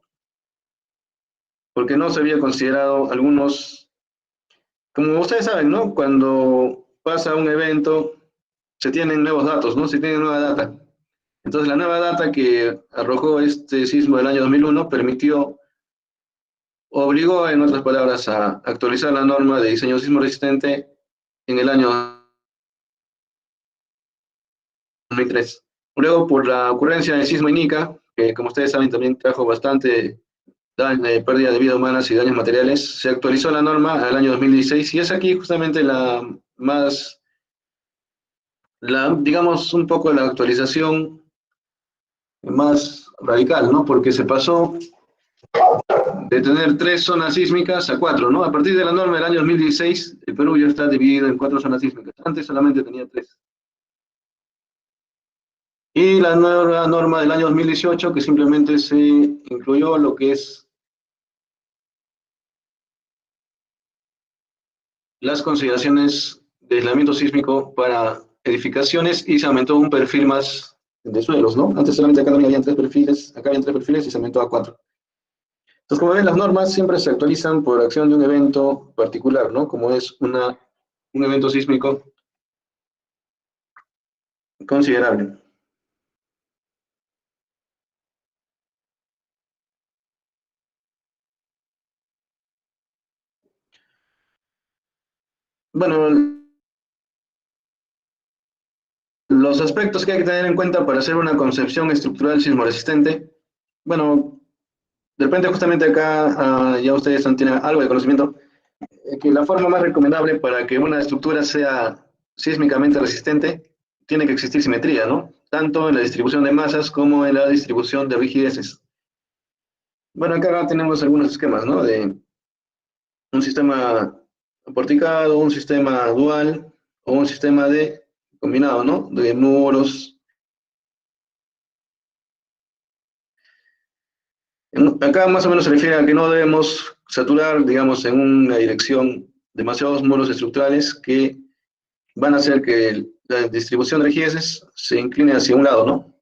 porque no se había considerado algunos, como ustedes saben, ¿no? Cuando pasa un evento, se tienen nuevos datos, ¿no? Se tiene nueva data. Entonces la nueva data que arrojó este sismo del año 2001 permitió, obligó, en otras palabras, a actualizar la norma de diseño sismo resistente en el año 2003. Luego, por la ocurrencia del sismo Inica, que como ustedes saben también trajo bastante pérdida de vidas humanas y daños materiales, se actualizó la norma al año 2016 y es aquí justamente la más, digamos, un poco la actualización más radical, ¿no? Porque se pasó de tener 3 zonas sísmicas a 4, ¿no? A partir de la norma del año 2016, el Perú ya está dividido en 4 zonas sísmicas. Antes solamente tenía 3. Y la nueva norma del año 2018, que simplemente se incluyó lo que es las consideraciones de aislamiento sísmico para edificaciones y se aumentó un perfil más de suelos, ¿no? Antes solamente acá no habían 3 perfiles, acá habían 3 perfiles y se aumentó a 4. Entonces, como ven, las normas siempre se actualizan por acción de un evento particular, ¿no? Como es un evento sísmico considerable. Bueno, los aspectos que hay que tener en cuenta para hacer una concepción estructural sismoresistente, bueno, de repente justamente acá ya ustedes tienen algo de conocimiento, que la forma más recomendable para que una estructura sea sísmicamente resistente tiene que existir simetría, ¿no? Tanto en la distribución de masas como en la distribución de rigideces. Bueno, acá tenemos algunos esquemas, ¿no? De un sistema porticado, un sistema dual o un sistema de combinado, ¿no? De muros. Acá más o menos se refiere a que no debemos saturar, digamos, en una dirección demasiados muros estructurales que van a hacer que la distribución de rigideces se incline hacia un lado, ¿no?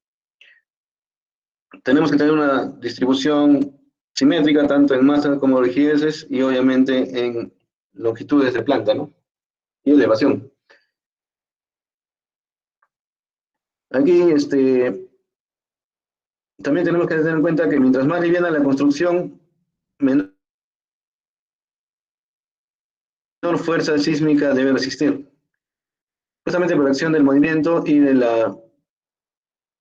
Tenemos que tener una distribución simétrica tanto en masa como rigideces y obviamente en longitudes de planta, ¿no? Y elevación. Aquí también tenemos que tener en cuenta que mientras más liviana la construcción, menor fuerza sísmica debe resistir. Justamente por acción del movimiento y de la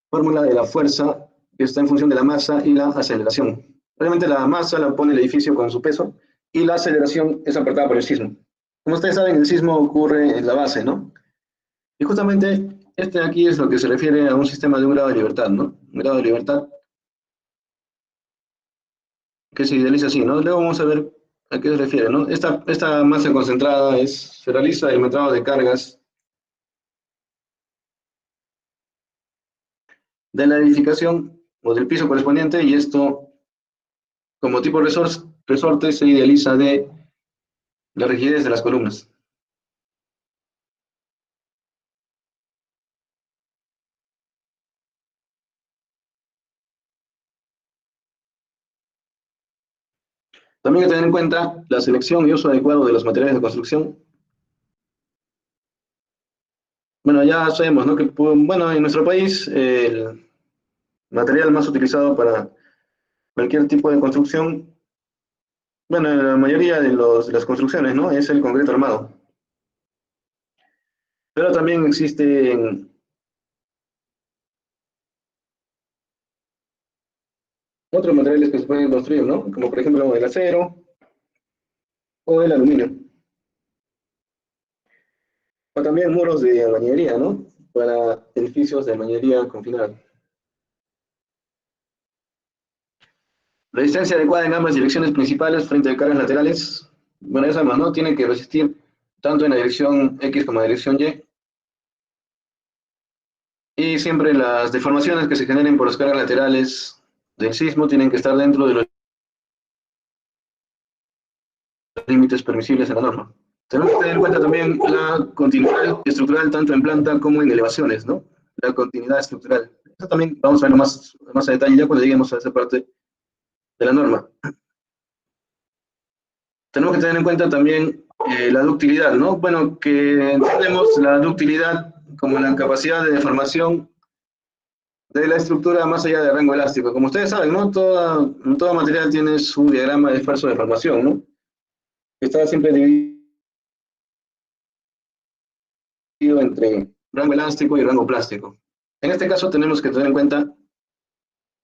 fórmula de la fuerza que está en función de la masa y la aceleración. Obviamente la masa la pone el edificio con su peso y la aceleración es aportada por el sismo. Como ustedes saben, el sismo ocurre en la base, ¿no? Y justamente este aquí es lo que se refiere a un sistema de un grado de libertad, ¿no? Un grado de libertad que se idealiza así, ¿no? Luego vamos a ver a qué se refiere, ¿no? Esta masa concentrada se realiza el metrado de cargas de la edificación o del piso correspondiente y esto, como tipo resorte, se idealiza de la rigidez de las columnas. También hay que tener en cuenta la selección y uso adecuado de los materiales de construcción Bueno, ya sabemos, ¿no? Que, bueno, en nuestro país el material más utilizado para cualquier tipo de construcción, bueno, en la mayoría de las construcciones, ¿no? Es el concreto armado. Pero también existen otros materiales que se pueden construir, ¿no? Como por ejemplo el acero o el aluminio. O también muros de albañilería, ¿no? Para edificios de albañilería confinada. Resistencia adecuada en ambas direcciones principales frente a cargas laterales. Bueno, ya sabemos, ¿no? Tiene que resistir tanto en la dirección X como en la dirección Y. Y siempre las deformaciones que se generen por las cargas laterales del sismo tienen que estar dentro de los límites permisibles en la norma. Tenemos que tener en cuenta también la continuidad estructural tanto en planta como en elevaciones, ¿no? La continuidad estructural. Eso también vamos a verlo más a detalle ya cuando lleguemos a esa parte de la norma. Tenemos que tener en cuenta también la ductilidad, ¿no? Bueno, que entendemos la ductilidad como la capacidad de deformación de la estructura más allá del rango elástico. Como ustedes saben, ¿no? Todo material tiene su diagrama de esfuerzo de deformación, ¿no? Está siempre dividido entre rango elástico y rango plástico. En este caso tenemos que tener en cuenta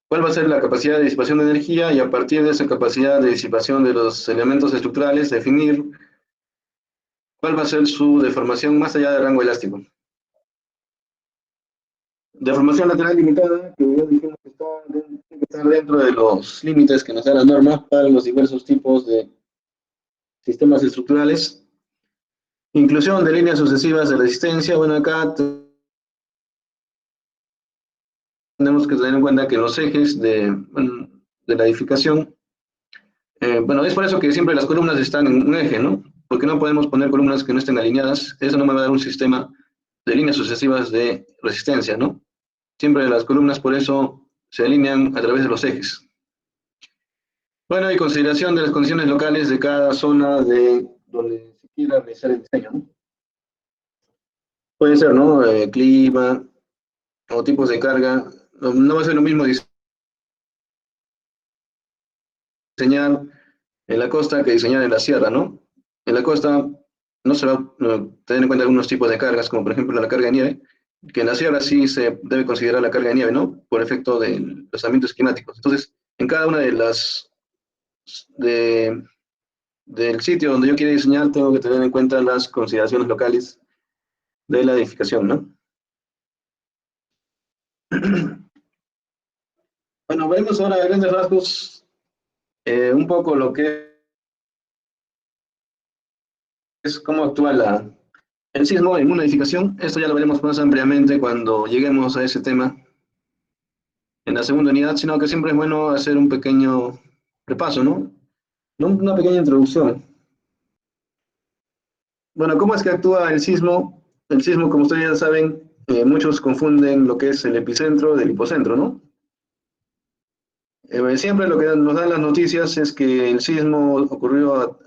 cuál va a ser la capacidad de disipación de energía y a partir de esa capacidad de disipación de los elementos estructurales definir cuál va a ser su deformación más allá del rango elástico. Deformación lateral limitada, que ya dijimos que tiene que estar dentro de los límites que nos da la norma para los diversos tipos de sistemas estructurales. Inclusión de líneas sucesivas de resistencia. Bueno, acá tenemos que tener en cuenta que los ejes de la edificación, bueno, es por eso que siempre las columnas están en un eje, ¿no? Porque no podemos poner columnas que no estén alineadas. Eso no me va a dar un sistema de líneas sucesivas de resistencia, ¿no? Siempre las columnas por eso se alinean a través de los ejes. Bueno, y consideración de las condiciones locales de cada zona de donde se quiera realizar el diseño, ¿no? Puede ser, ¿no? Clima o tipos de carga. No va a ser lo mismo diseñar en la costa que diseñar en la sierra, ¿no? En la costa no se va a tener en cuenta algunos tipos de cargas, como por ejemplo la carga de nieve, que en la sierra sí se debe considerar la carga de nieve, ¿no? Por efecto de los ambientes climáticos. Entonces, en cada una de las de, del sitio donde yo quiero diseñar, tengo que tener en cuenta las consideraciones locales de la edificación, ¿no? Bueno, vemos ahora a grandes rasgos un poco lo que es cómo actúa el sismo en una edificación. Esto ya lo veremos más ampliamente cuando lleguemos a ese tema en la segunda unidad, sino que siempre es bueno hacer un pequeño repaso, ¿no? Una pequeña introducción. Bueno, ¿cómo es que actúa el sismo? El sismo, como ustedes ya saben, muchos confunden lo que es el epicentro del hipocentro, ¿no? Siempre lo que nos dan las noticias es que el sismo ocurrió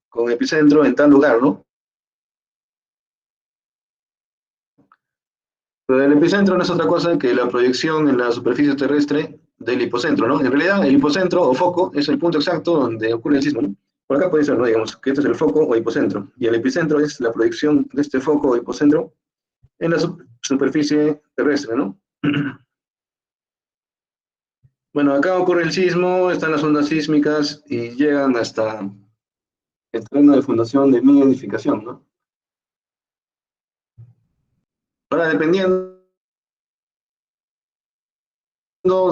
con epicentro en tal lugar, ¿no? Pero el epicentro no es otra cosa que la proyección en la superficie terrestre del hipocentro, ¿no? En realidad, el hipocentro o foco es el punto exacto donde ocurre el sismo, ¿no? Por acá puede ser, ¿no? Digamos que este es el foco o hipocentro, y el epicentro es la proyección de este foco o hipocentro en la superficie terrestre, ¿no? Bueno, acá ocurre el sismo, están las ondas sísmicas y llegan hasta el terreno de fundación de mi edificación, ¿no? Ahora, dependiendo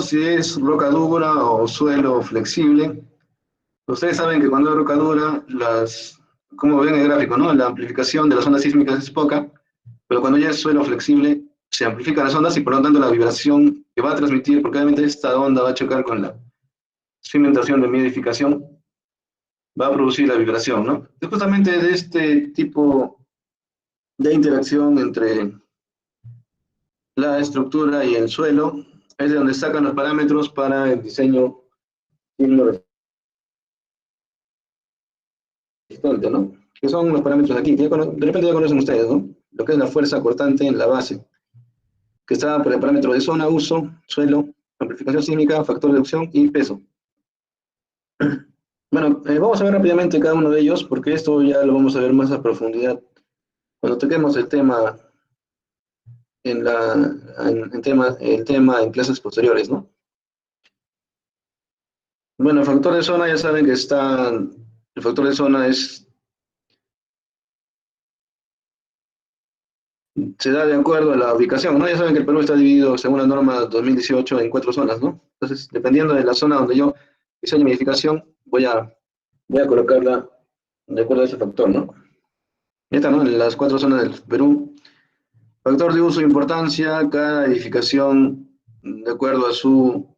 si es roca dura o suelo flexible, ustedes saben que cuando hay roca dura, como ven en el gráfico, ¿no? La amplificación de las ondas sísmicas es poca, pero cuando ya es suelo flexible, se amplifican las ondas y por lo tanto la vibración que va a transmitir, porque obviamente esta onda va a chocar con la cimentación de mi edificación, va a producir la vibración, ¿no? Es justamente de este tipo de interacción entre la estructura y el suelo, es de donde sacan los parámetros para el diseño sismo resistente, ¿no? Que son los parámetros aquí, que de repente ya conocen ustedes, ¿no? lo que es la fuerza cortante en la base, que está por el parámetro de zona, uso, suelo, amplificación sísmica, factor de reducción y peso. Bueno, vamos a ver rápidamente cada uno de ellos, porque esto ya lo vamos a ver más a profundidad cuando toquemos el tema el tema en clases posteriores, ¿no? Bueno, el factor de zona ya saben que el factor de zona se da de acuerdo a la ubicación, ¿no? Ya saben que el Perú está dividido según la norma 2018 en 4 zonas, ¿no? Entonces, dependiendo de la zona donde yo diseñe mi edificación, voy a colocarla de acuerdo a ese factor, ¿no? Ya está, ¿no? En las 4 zonas del Perú. Factor de uso e importancia, cada edificación, de acuerdo a su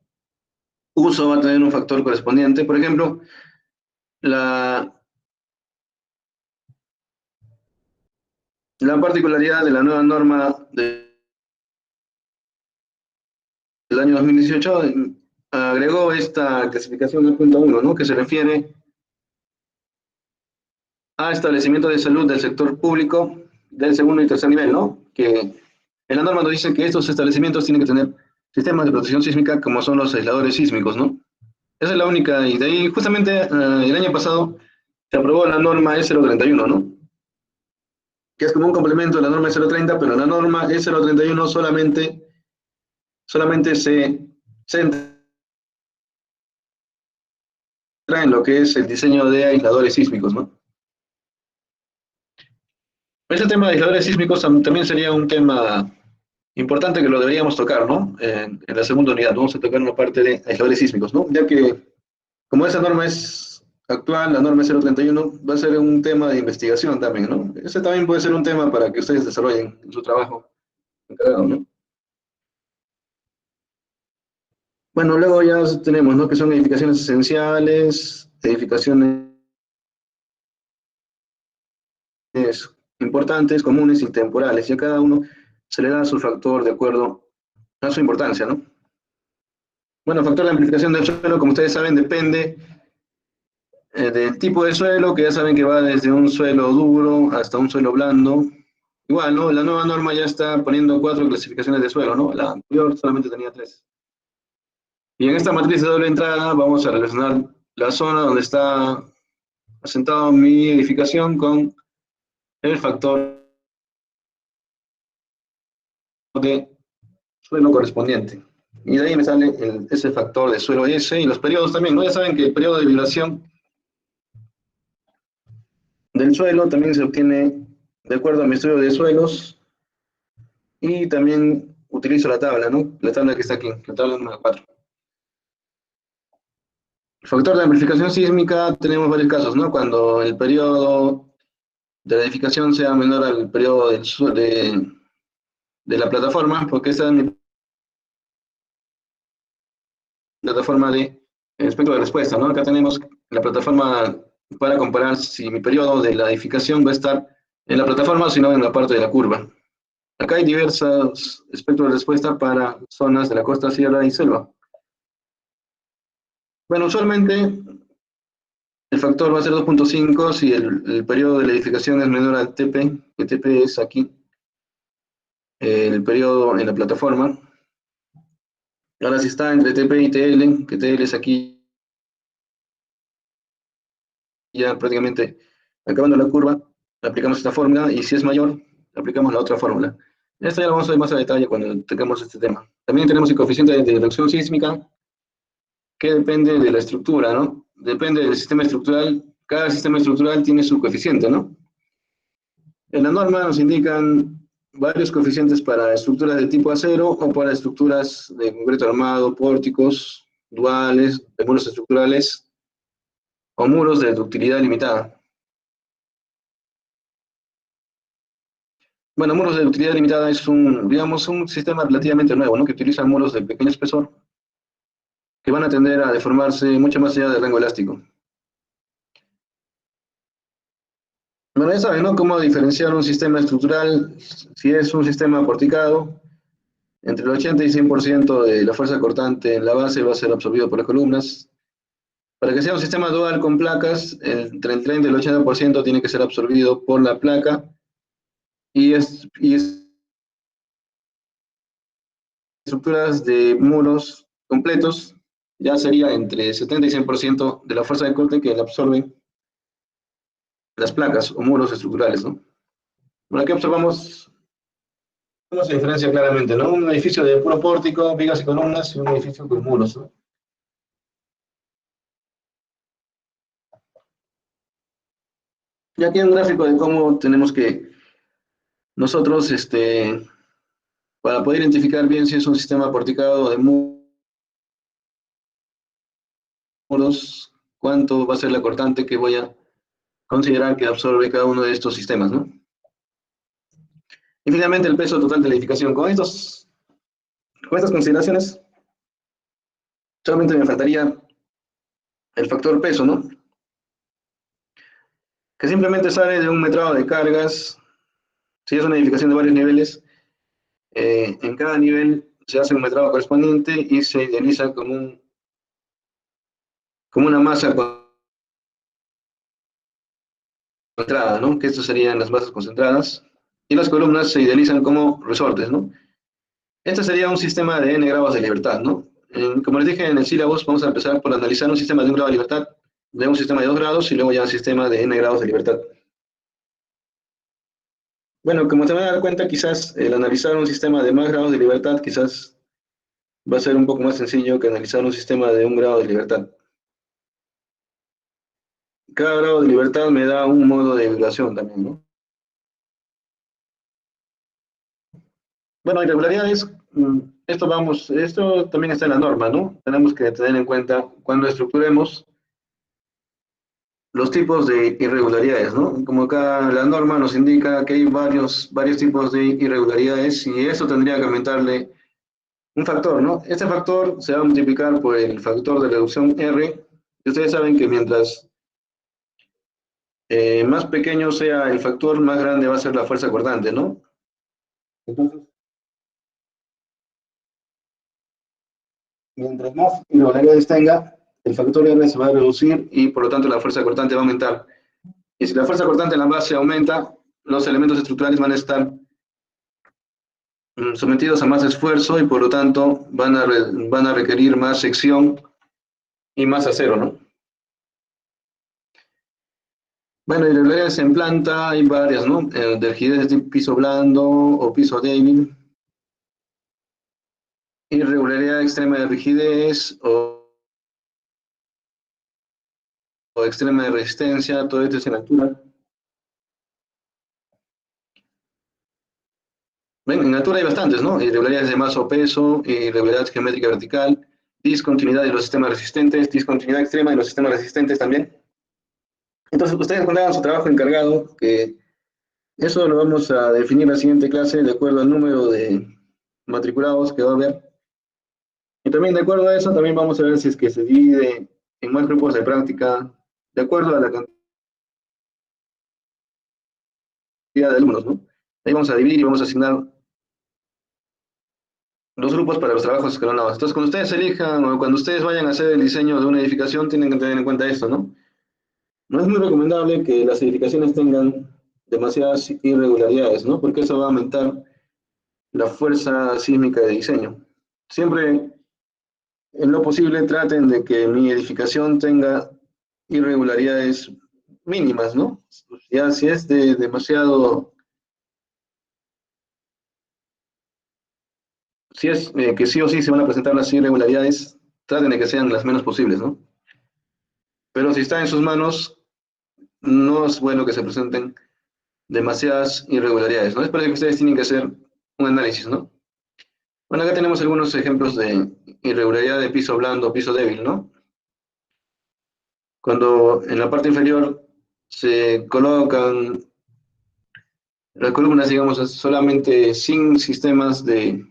uso, va a tener un factor correspondiente. Por ejemplo, la, la particularidad de la nueva norma del año 2018 agregó esta clasificación 2.1, ¿no? Que se refiere a establecimiento de salud del sector público del segundo y tercer nivel, ¿no? Que en la norma nos dice que estos establecimientos tienen que tener sistemas de protección sísmica como son los aisladores sísmicos, ¿no? Esa es la única, y de ahí justamente el año pasado se aprobó la norma E031, ¿no? Que es como un complemento de la norma E030, pero la norma E031 solamente se centra en lo que es el diseño de aisladores sísmicos, ¿no? Ese tema de aisladores sísmicos también sería un tema importante que lo deberíamos tocar, ¿no? En la segunda unidad vamos a tocar una parte de aisladores sísmicos, ¿no? Ya que como esa norma es actual, la norma 031, va a ser un tema de investigación también, ¿no? Ese también puede ser un tema para que ustedes desarrollen en su trabajo encargado, ¿no? Bueno, luego ya tenemos, ¿no? Que son edificaciones esenciales, edificaciones importantes, comunes y temporales, y a cada uno se le da su factor de acuerdo a su importancia, ¿no? Bueno, factor de amplificación del suelo, como ustedes saben, depende del tipo de suelo, que ya saben que va desde un suelo duro hasta un suelo blando. Igual, ¿no? La nueva norma ya está poniendo 4 clasificaciones de suelo, ¿no? La anterior solamente tenía 3. Y en esta matriz de doble entrada vamos a relacionar la zona donde está asentado mi edificación con el factor de suelo correspondiente. Y de ahí me sale ese factor de suelo S y los periodos también, ¿no? Ya saben que el periodo de vibración del suelo también se obtiene de acuerdo a mi estudio de suelos y también utilizo la tabla, ¿no? La tabla que está aquí, la tabla número 4. El factor de amplificación sísmica tenemos varios casos, ¿no? Cuando el periodo de la edificación sea menor al periodo de la plataforma, porque esta es mi plataforma de espectro de respuesta, ¿no? Acá tenemos la plataforma para comparar si mi periodo de la edificación va a estar en la plataforma o si no en la parte de la curva. Acá hay diversos espectros de respuesta para zonas de la costa, sierra y selva. Bueno, usualmente el factor va a ser 2.5 si el periodo de la edificación es menor al TP, que TP es aquí, el periodo en la plataforma. Ahora si está entre TP y TL, que TL es aquí, ya prácticamente acabando la curva, aplicamos esta fórmula y si es mayor, aplicamos la otra fórmula. Esto ya lo vamos a ver más a detalle cuando tengamos este tema. También tenemos el coeficiente de reducción sísmica, que depende de la estructura, ¿no? Depende del sistema estructural, cada sistema estructural tiene su coeficiente, ¿no? En la norma nos indican varios coeficientes para estructuras de tipo acero o para estructuras de concreto armado, pórticos, duales, de muros estructurales o muros de ductilidad limitada. Bueno, muros de utilidad limitada es digamos, un sistema relativamente nuevo, ¿no? Que utiliza muros de pequeño espesor que van a tender a deformarse mucho más allá del rango elástico. Bueno, ya saben, ¿no? Cómo diferenciar un sistema estructural, si es un sistema porticado, entre el 80 y 100% de la fuerza cortante en la base va a ser absorbido por las columnas. Para que sea un sistema dual con placas, entre el 30 y el 80% tiene que ser absorbido por la placa y estructuras de muros completos, ya sería entre 70 y 100% de la fuerza de corte que le absorben las placas o muros estructurales, ¿no? Bueno, aquí observamos cómo se diferencia claramente, ¿no? Un edificio de puro pórtico, vigas y columnas, y un edificio con muros, ¿no? Y aquí hay un gráfico de cómo tenemos que nosotros, para poder identificar bien si es un sistema porticado de muros, cuánto va a ser la cortante que voy a considerar que absorbe cada uno de estos sistemas, ¿no? Y finalmente el peso total de la edificación. Con estas consideraciones, solamente me faltaría el factor peso, ¿no? Que simplemente sale de un metrado de cargas. Si es una edificación de varios niveles, en cada nivel se hace un metrado correspondiente y se idealiza como una masa concentrada, ¿no? Que estas serían las masas concentradas. Y las columnas se idealizan como resortes, ¿no? Este sería un sistema de n grados de libertad, ¿no? Como les dije en el sílabus, vamos a empezar por analizar un sistema de 1 grado de libertad, de un sistema de 2 grados y luego ya un sistema de n grados de libertad. Bueno, como te van a dar cuenta, quizás el analizar un sistema de más grados de libertad quizás va a ser un poco más sencillo que analizar un sistema de 1 grado de libertad. Cada grado de libertad me da un modo de vibración también, ¿no? Bueno, irregularidades, esto también está en la norma, ¿no? Tenemos que tener en cuenta cuando estructuremos los tipos de irregularidades, ¿no? Como acá la norma nos indica que hay varios tipos de irregularidades y eso tendría que aumentarle un factor, ¿no? Este factor se va a multiplicar por el factor de reducción R. Y ustedes saben que mientras más pequeño sea el factor, más grande va a ser la fuerza cortante, ¿no? Entonces, mientras más irregularidades tenga, el factor R se va a reducir y por lo tanto la fuerza cortante va a aumentar. Y si la fuerza cortante en la base aumenta, los elementos estructurales van a estar sometidos a más esfuerzo y por lo tanto van a requerir más sección y más acero, ¿no? Bueno, irregularidades en planta hay varias, ¿no? De rigidez de piso blando o piso débil, irregularidad extrema de rigidez o extrema de resistencia, todo esto es en altura. Bueno, en altura hay bastantes, ¿no? Irregularidades de masa o peso, irregularidad geométrica vertical, discontinuidad de los sistemas resistentes, discontinuidad extrema de los sistemas resistentes también. Entonces, ustedes cuando hagan su trabajo encargado, que eso lo vamos a definir en la siguiente clase de acuerdo al número de matriculados que va a haber. Y también de acuerdo a eso, también vamos a ver si es que se divide en más grupos de práctica de acuerdo a la cantidad de alumnos, ¿no? Ahí vamos a dividir y vamos a asignar los grupos para los trabajos escalonados. Entonces, cuando ustedes elijan o cuando ustedes vayan a hacer el diseño de una edificación, tienen que tener en cuenta esto, ¿no? No es muy recomendable que las edificaciones tengan demasiadas irregularidades, ¿no? Porque eso va a aumentar la fuerza sísmica de diseño. Siempre, en lo posible, traten de que mi edificación tenga irregularidades mínimas, ¿no? Ya si es de demasiado, si es que sí o sí se van a presentar las irregularidades, traten de que sean las menos posibles, ¿no? Pero si está en sus manos, no es bueno que se presenten demasiadas irregularidades, ¿no? Es para que ustedes tienen que hacer un análisis, ¿no? Bueno, acá tenemos algunos ejemplos de irregularidad de piso blando o piso débil, ¿no? Cuando en la parte inferior se colocan las columnas, digamos, solamente sin sistemas de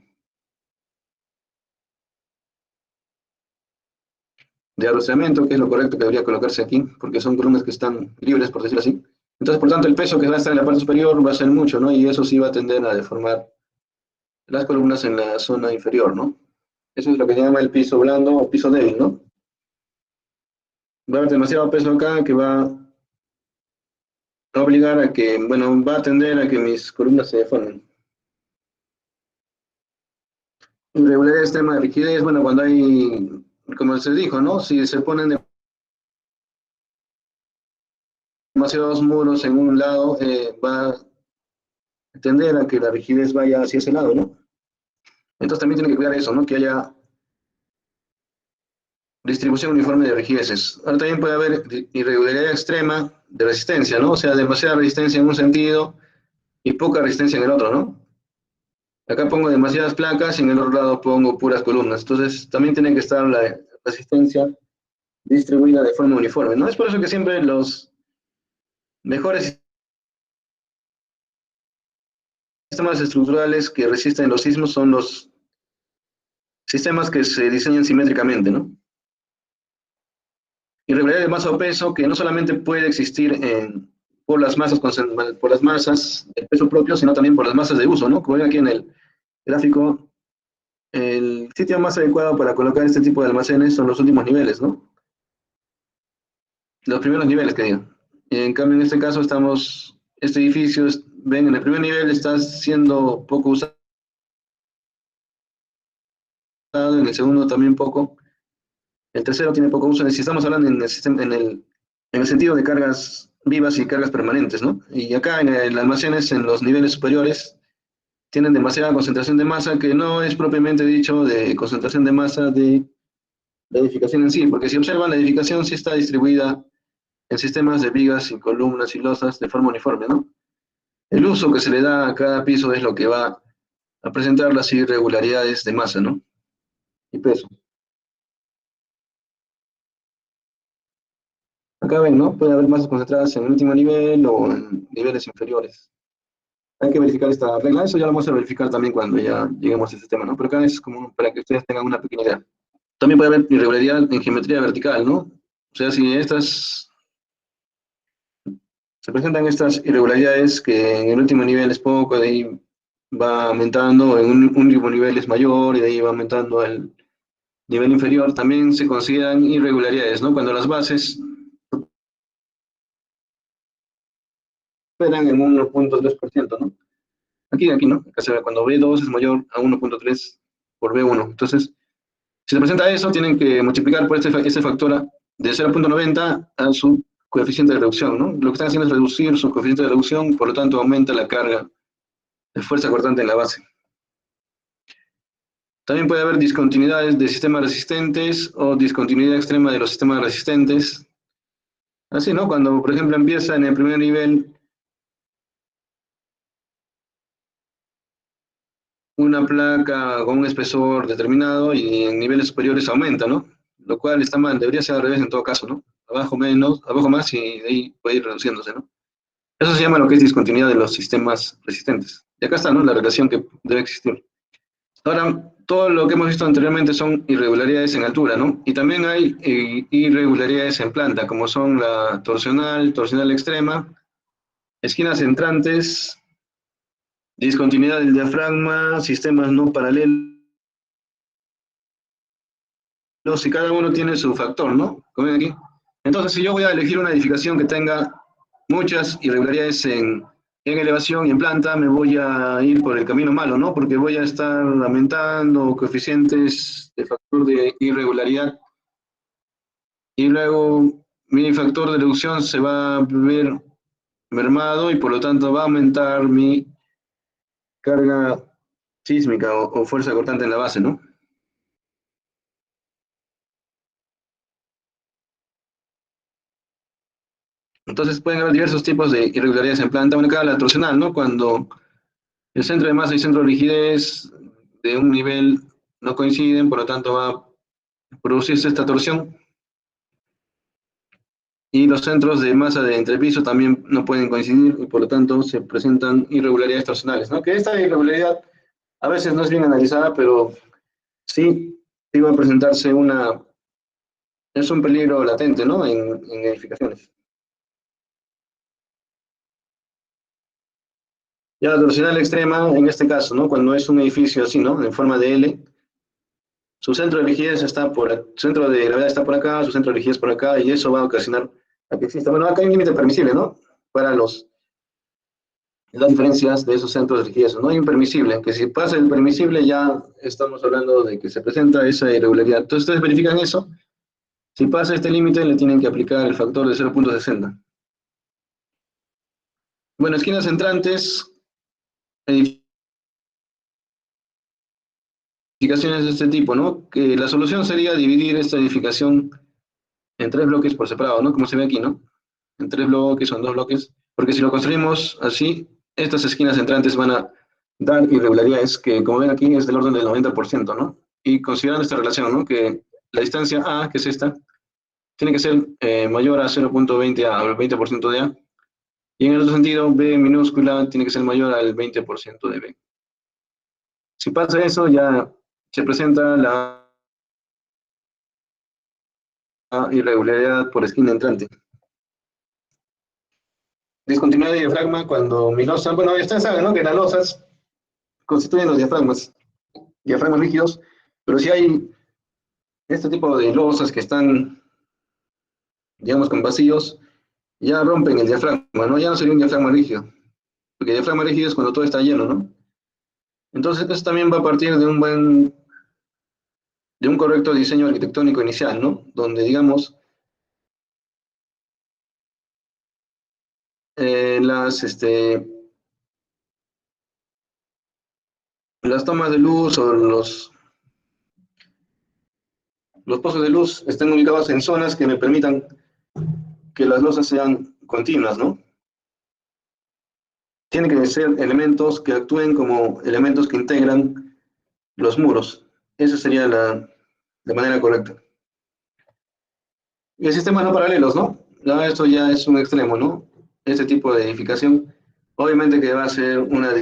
arrastramiento, que es lo correcto que debería colocarse aquí, porque son columnas que están libres, por decirlo así. Entonces, por tanto, el peso que va a estar en la parte superior va a ser mucho, ¿no? Y eso sí va a tender a deformar las columnas en la zona inferior, ¿no? Eso es lo que se llama el piso blando o piso débil, ¿no? Va a haber demasiado peso acá que va va a obligar a que, bueno, va a tender a que mis columnas se deformen. Irregularidad extrema de rigidez, bueno, cuando hay, como se dijo, ¿no? Si se ponen demasiados muros en un lado, va a tender a que la rigidez vaya hacia ese lado, ¿no? Entonces también tiene que cuidar eso, ¿no? Que haya distribución uniforme de rigideces. Ahora también puede haber irregularidad extrema de resistencia, ¿no? O sea, demasiada resistencia en un sentido y poca resistencia en el otro, ¿no? Acá pongo demasiadas placas y en el otro lado pongo puras columnas. Entonces también tiene que estar la resistencia distribuida de forma uniforme, ¿no? Es por eso que siempre los mejores sistemas estructurales que resisten los sismos son los sistemas que se diseñan simétricamente, ¿no? Irregularidad de masa o peso que no solamente puede existir por las masas por las masas de peso propio, sino también por las masas de uso, ¿no? Como ven aquí en el gráfico, el sitio más adecuado para colocar este tipo de almacenes son los últimos niveles, ¿no? Los primeros niveles que digo. En cambio, en este caso este edificio, ven, en el primer nivel está siendo poco usado, en el segundo también poco, el tercero tiene poco uso. Si estamos hablando en el, sistema, en el sentido de cargas vivas y cargas permanentes, ¿no? Y acá en el almacenes, en los niveles superiores, tienen demasiada concentración de masa que no es propiamente dicho de concentración de masa de la edificación en sí, porque si observan, la edificación sí está distribuida en sistemas de vigas y columnas y losas de forma uniforme, ¿no? El uso que se le da a cada piso es lo que va a presentar las irregularidades de masa, ¿no? Y peso. Acá ven, ¿no? Puede haber masas concentradas en el último nivel o en niveles inferiores. Hay que verificar esta regla. Eso ya lo vamos a verificar también cuando ya lleguemos a este tema, ¿no? Pero acá es como para que ustedes tengan una pequeña idea. También puede haber irregularidad en geometría vertical, ¿no? O sea, si se presentan estas irregularidades que en el último nivel es poco, de ahí va aumentando, en un último nivel es mayor y de ahí va aumentando al nivel inferior, también se consideran irregularidades, ¿no? Cuando las bases superan en 1.3%, ¿no? Aquí, ¿no? Acá se ve cuando B2 es mayor a 1.3 por B1. Entonces, si se presenta eso, tienen que multiplicar por este factor de 0.90 a su coeficiente de reducción, ¿no? Lo que están haciendo es reducir su coeficiente de reducción, por lo tanto aumenta la carga de fuerza cortante en la base. También puede haber discontinuidades de sistemas resistentes o discontinuidad extrema de los sistemas resistentes. Así, ¿no? Cuando, por ejemplo, empieza en el primer nivel una placa con un espesor determinado y en niveles superiores aumenta, ¿no? Lo cual está mal, debería ser al revés en todo caso, ¿no? Abajo menos, abajo más y de ahí puede ir reduciéndose, ¿no? Eso se llama lo que es discontinuidad de los sistemas resistentes. Y acá está, ¿no? La relación que debe existir. Ahora, todo lo que hemos visto anteriormente son irregularidades en altura, ¿no? Y también hay irregularidades en planta, como son la torsional extrema, esquinas entrantes, discontinuidad del diafragma, sistemas no paralelos, y cada uno tiene su factor, ¿no? Como ven aquí. Entonces, si yo voy a elegir una edificación que tenga muchas irregularidades en elevación y en planta, me voy a ir por el camino malo, ¿no? Porque voy a estar aumentando coeficientes de factor de irregularidad y luego mi factor de reducción se va a ver mermado y por lo tanto va a aumentar mi carga sísmica o fuerza cortante en la base, ¿no? Entonces pueden haber diversos tipos de irregularidades en planta. Bueno, acá la torsional, ¿no? Cuando el centro de masa y centro de rigidez de un nivel no coinciden, por lo tanto va a producirse esta torsión. Y los centros de masa de entrepiso también no pueden coincidir y por lo tanto se presentan irregularidades torsionales, ¿no? Que esta irregularidad a veces no es bien analizada, pero sí va a presentarse es un peligro latente, ¿no? En edificaciones. Ya la torsional extrema, en este caso, ¿no? Cuando es un edificio así, ¿no? En forma de L, su centro de rigidez está su centro de gravedad está por acá, su centro de rigidez por acá, y eso va a ocasionar a que exista. Bueno, acá hay un límite permisible, ¿no? para las diferencias de esos centros de rigidez. No hay un permisible, que si pasa el permisible ya estamos hablando de que se presenta esa irregularidad. Entonces ustedes verifican eso. Si pasa este límite, le tienen que aplicar el factor de 0.60. Bueno, esquinas entrantes, edificaciones de este tipo, ¿no? Que la solución sería dividir esta edificación en 3 bloques por separado, ¿no? Como se ve aquí, ¿no? En 3 bloques o en 2 bloques, porque si lo construimos así, estas esquinas entrantes van a dar irregularidades que, como ven aquí, es del orden del 90%, ¿no? Y considerando esta relación, ¿no? Que la distancia A, que es esta, tiene que ser mayor a 0.20 A, o el 20% de A, y en el otro sentido, B minúscula tiene que ser mayor al 20% de B. Si pasa eso, ya se presenta la irregularidad por esquina entrante. Discontinuidad de diafragma cuando mi losa, bueno, ustedes saben, ¿no? Que las losas constituyen los diafragmas rígidos, pero si hay este tipo de losas que están, digamos, con vacíos, ya rompen el diafragma, ¿no? Ya no sería un diafragma rígido, porque el diafragma rígido es cuando todo está lleno, ¿no? Entonces, esto también va a partir de un correcto diseño arquitectónico inicial, ¿no? Donde, digamos, las tomas de luz o los pozos de luz estén ubicados en zonas que me permitan que las losas sean continuas, ¿no? Tienen que ser elementos que actúen como elementos que integran los muros. Esa sería la manera correcta. Y el sistema no paralelos, ¿no? No, esto ya es un extremo, ¿no? Este tipo de edificación, obviamente que va a ser una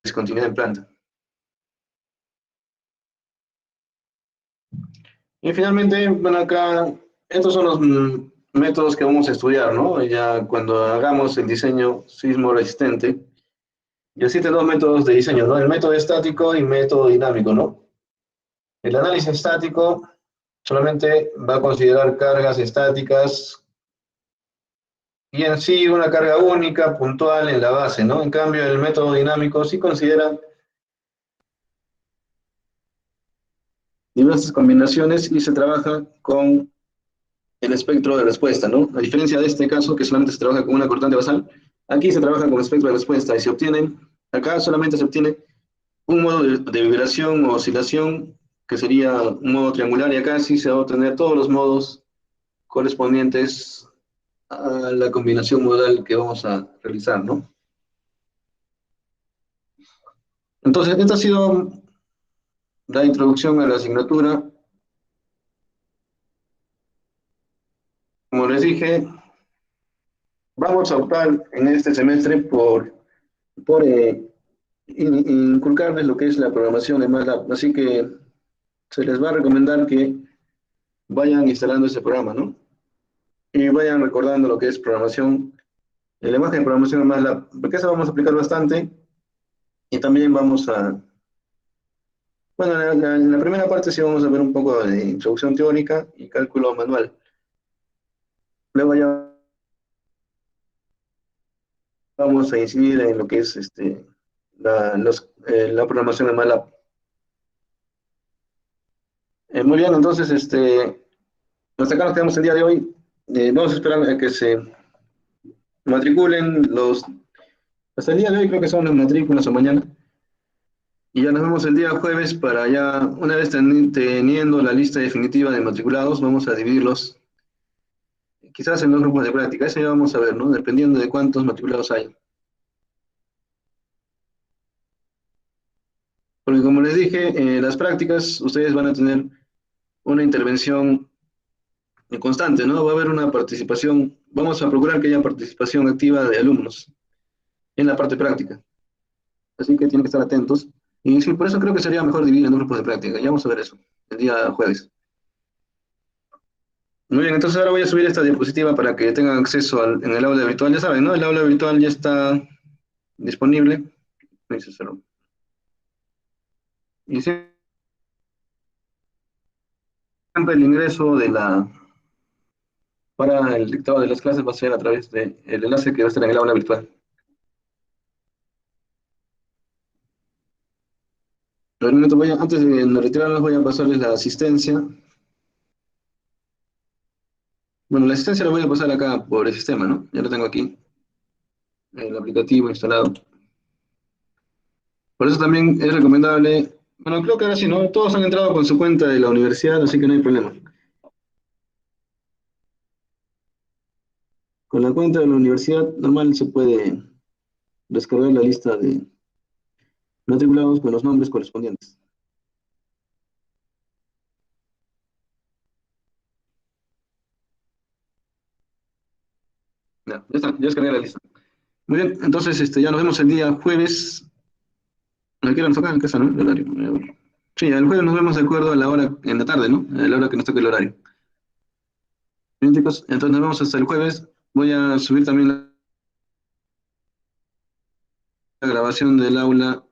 discontinuidad en planta. Y finalmente, bueno, acá, estos son los métodos que vamos a estudiar, ¿no? Ya cuando hagamos el diseño sismo resistente. Y existen 2 métodos de diseño, ¿no? El método estático y método dinámico, ¿no? El análisis estático solamente va a considerar cargas estáticas y en sí una carga única, puntual en la base, ¿no? En cambio, el método dinámico sí considera diversas combinaciones y se trabaja con el espectro de respuesta, ¿no? A diferencia de este caso, que solamente se trabaja con una cortante basal, aquí se trabaja con espectro de respuesta y se obtienen, acá solamente se obtiene un modo de vibración o oscilación, que sería un modo triangular, y acá sí se va a obtener todos los modos correspondientes a la combinación modal que vamos a realizar, ¿no? Entonces, esta ha sido la introducción a la asignatura. Como les dije, vamos a optar en este semestre por inculcarles lo que es la programación de MATLAB. Así que se les va a recomendar que vayan instalando ese programa, ¿no? Y vayan recordando lo que es programación, el lenguaje de programación de MATLAB, porque eso vamos a aplicar bastante. Y también vamos a, bueno, en la primera parte sí vamos a ver un poco de introducción teórica y cálculo manual. Luego ya vamos a incidir en lo que es la programación de MATLAB. Muy bien, entonces, hasta acá nos quedamos el día de hoy. Vamos a esperar a que se matriculen hasta el día de hoy creo que son las matrículas o mañana. Y ya nos vemos el día jueves para ya, una vez teniendo la lista definitiva de matriculados, vamos a dividirlos quizás en 2 grupos de práctica. Eso ya vamos a ver, ¿no? Dependiendo de cuántos matriculados hay. Porque como les dije, las prácticas, ustedes van a tener una intervención constante, ¿no? Va a haber una participación, vamos a procurar que haya participación activa de alumnos en la parte práctica. Así que tienen que estar atentos. Y sí, por eso creo que sería mejor dividir en 2 grupos de práctica. Ya vamos a ver eso, el día jueves. Muy bien, entonces ahora voy a subir esta diapositiva para que tengan acceso en el aula virtual. Ya saben, ¿no? El aula virtual ya está disponible. Y siempre el ingreso Para el dictado de las clases va a ser a través del enlace que va a estar en el aula virtual. Pero un momento, antes de retirarnos, voy a pasarles la asistencia. Bueno, la asistencia la voy a pasar acá por el sistema, ¿no? Ya lo tengo aquí, el aplicativo instalado. Por eso también es recomendable, bueno, creo que ahora sí, ¿no? Todos han entrado con su cuenta de la universidad, así que no hay problema. Con la cuenta de la universidad normal se puede descargar la lista de matriculados con los nombres correspondientes. Ya está, ya descargué la lista. Muy bien, entonces ya nos vemos el día jueves. ¿A qué hora nos toca en casa, no? El horario. Sí, el jueves nos vemos de acuerdo a la hora, en la tarde, ¿no? A la hora que nos toque el horario. Bien, chicos, entonces nos vemos hasta el jueves. Voy a subir también la grabación del aula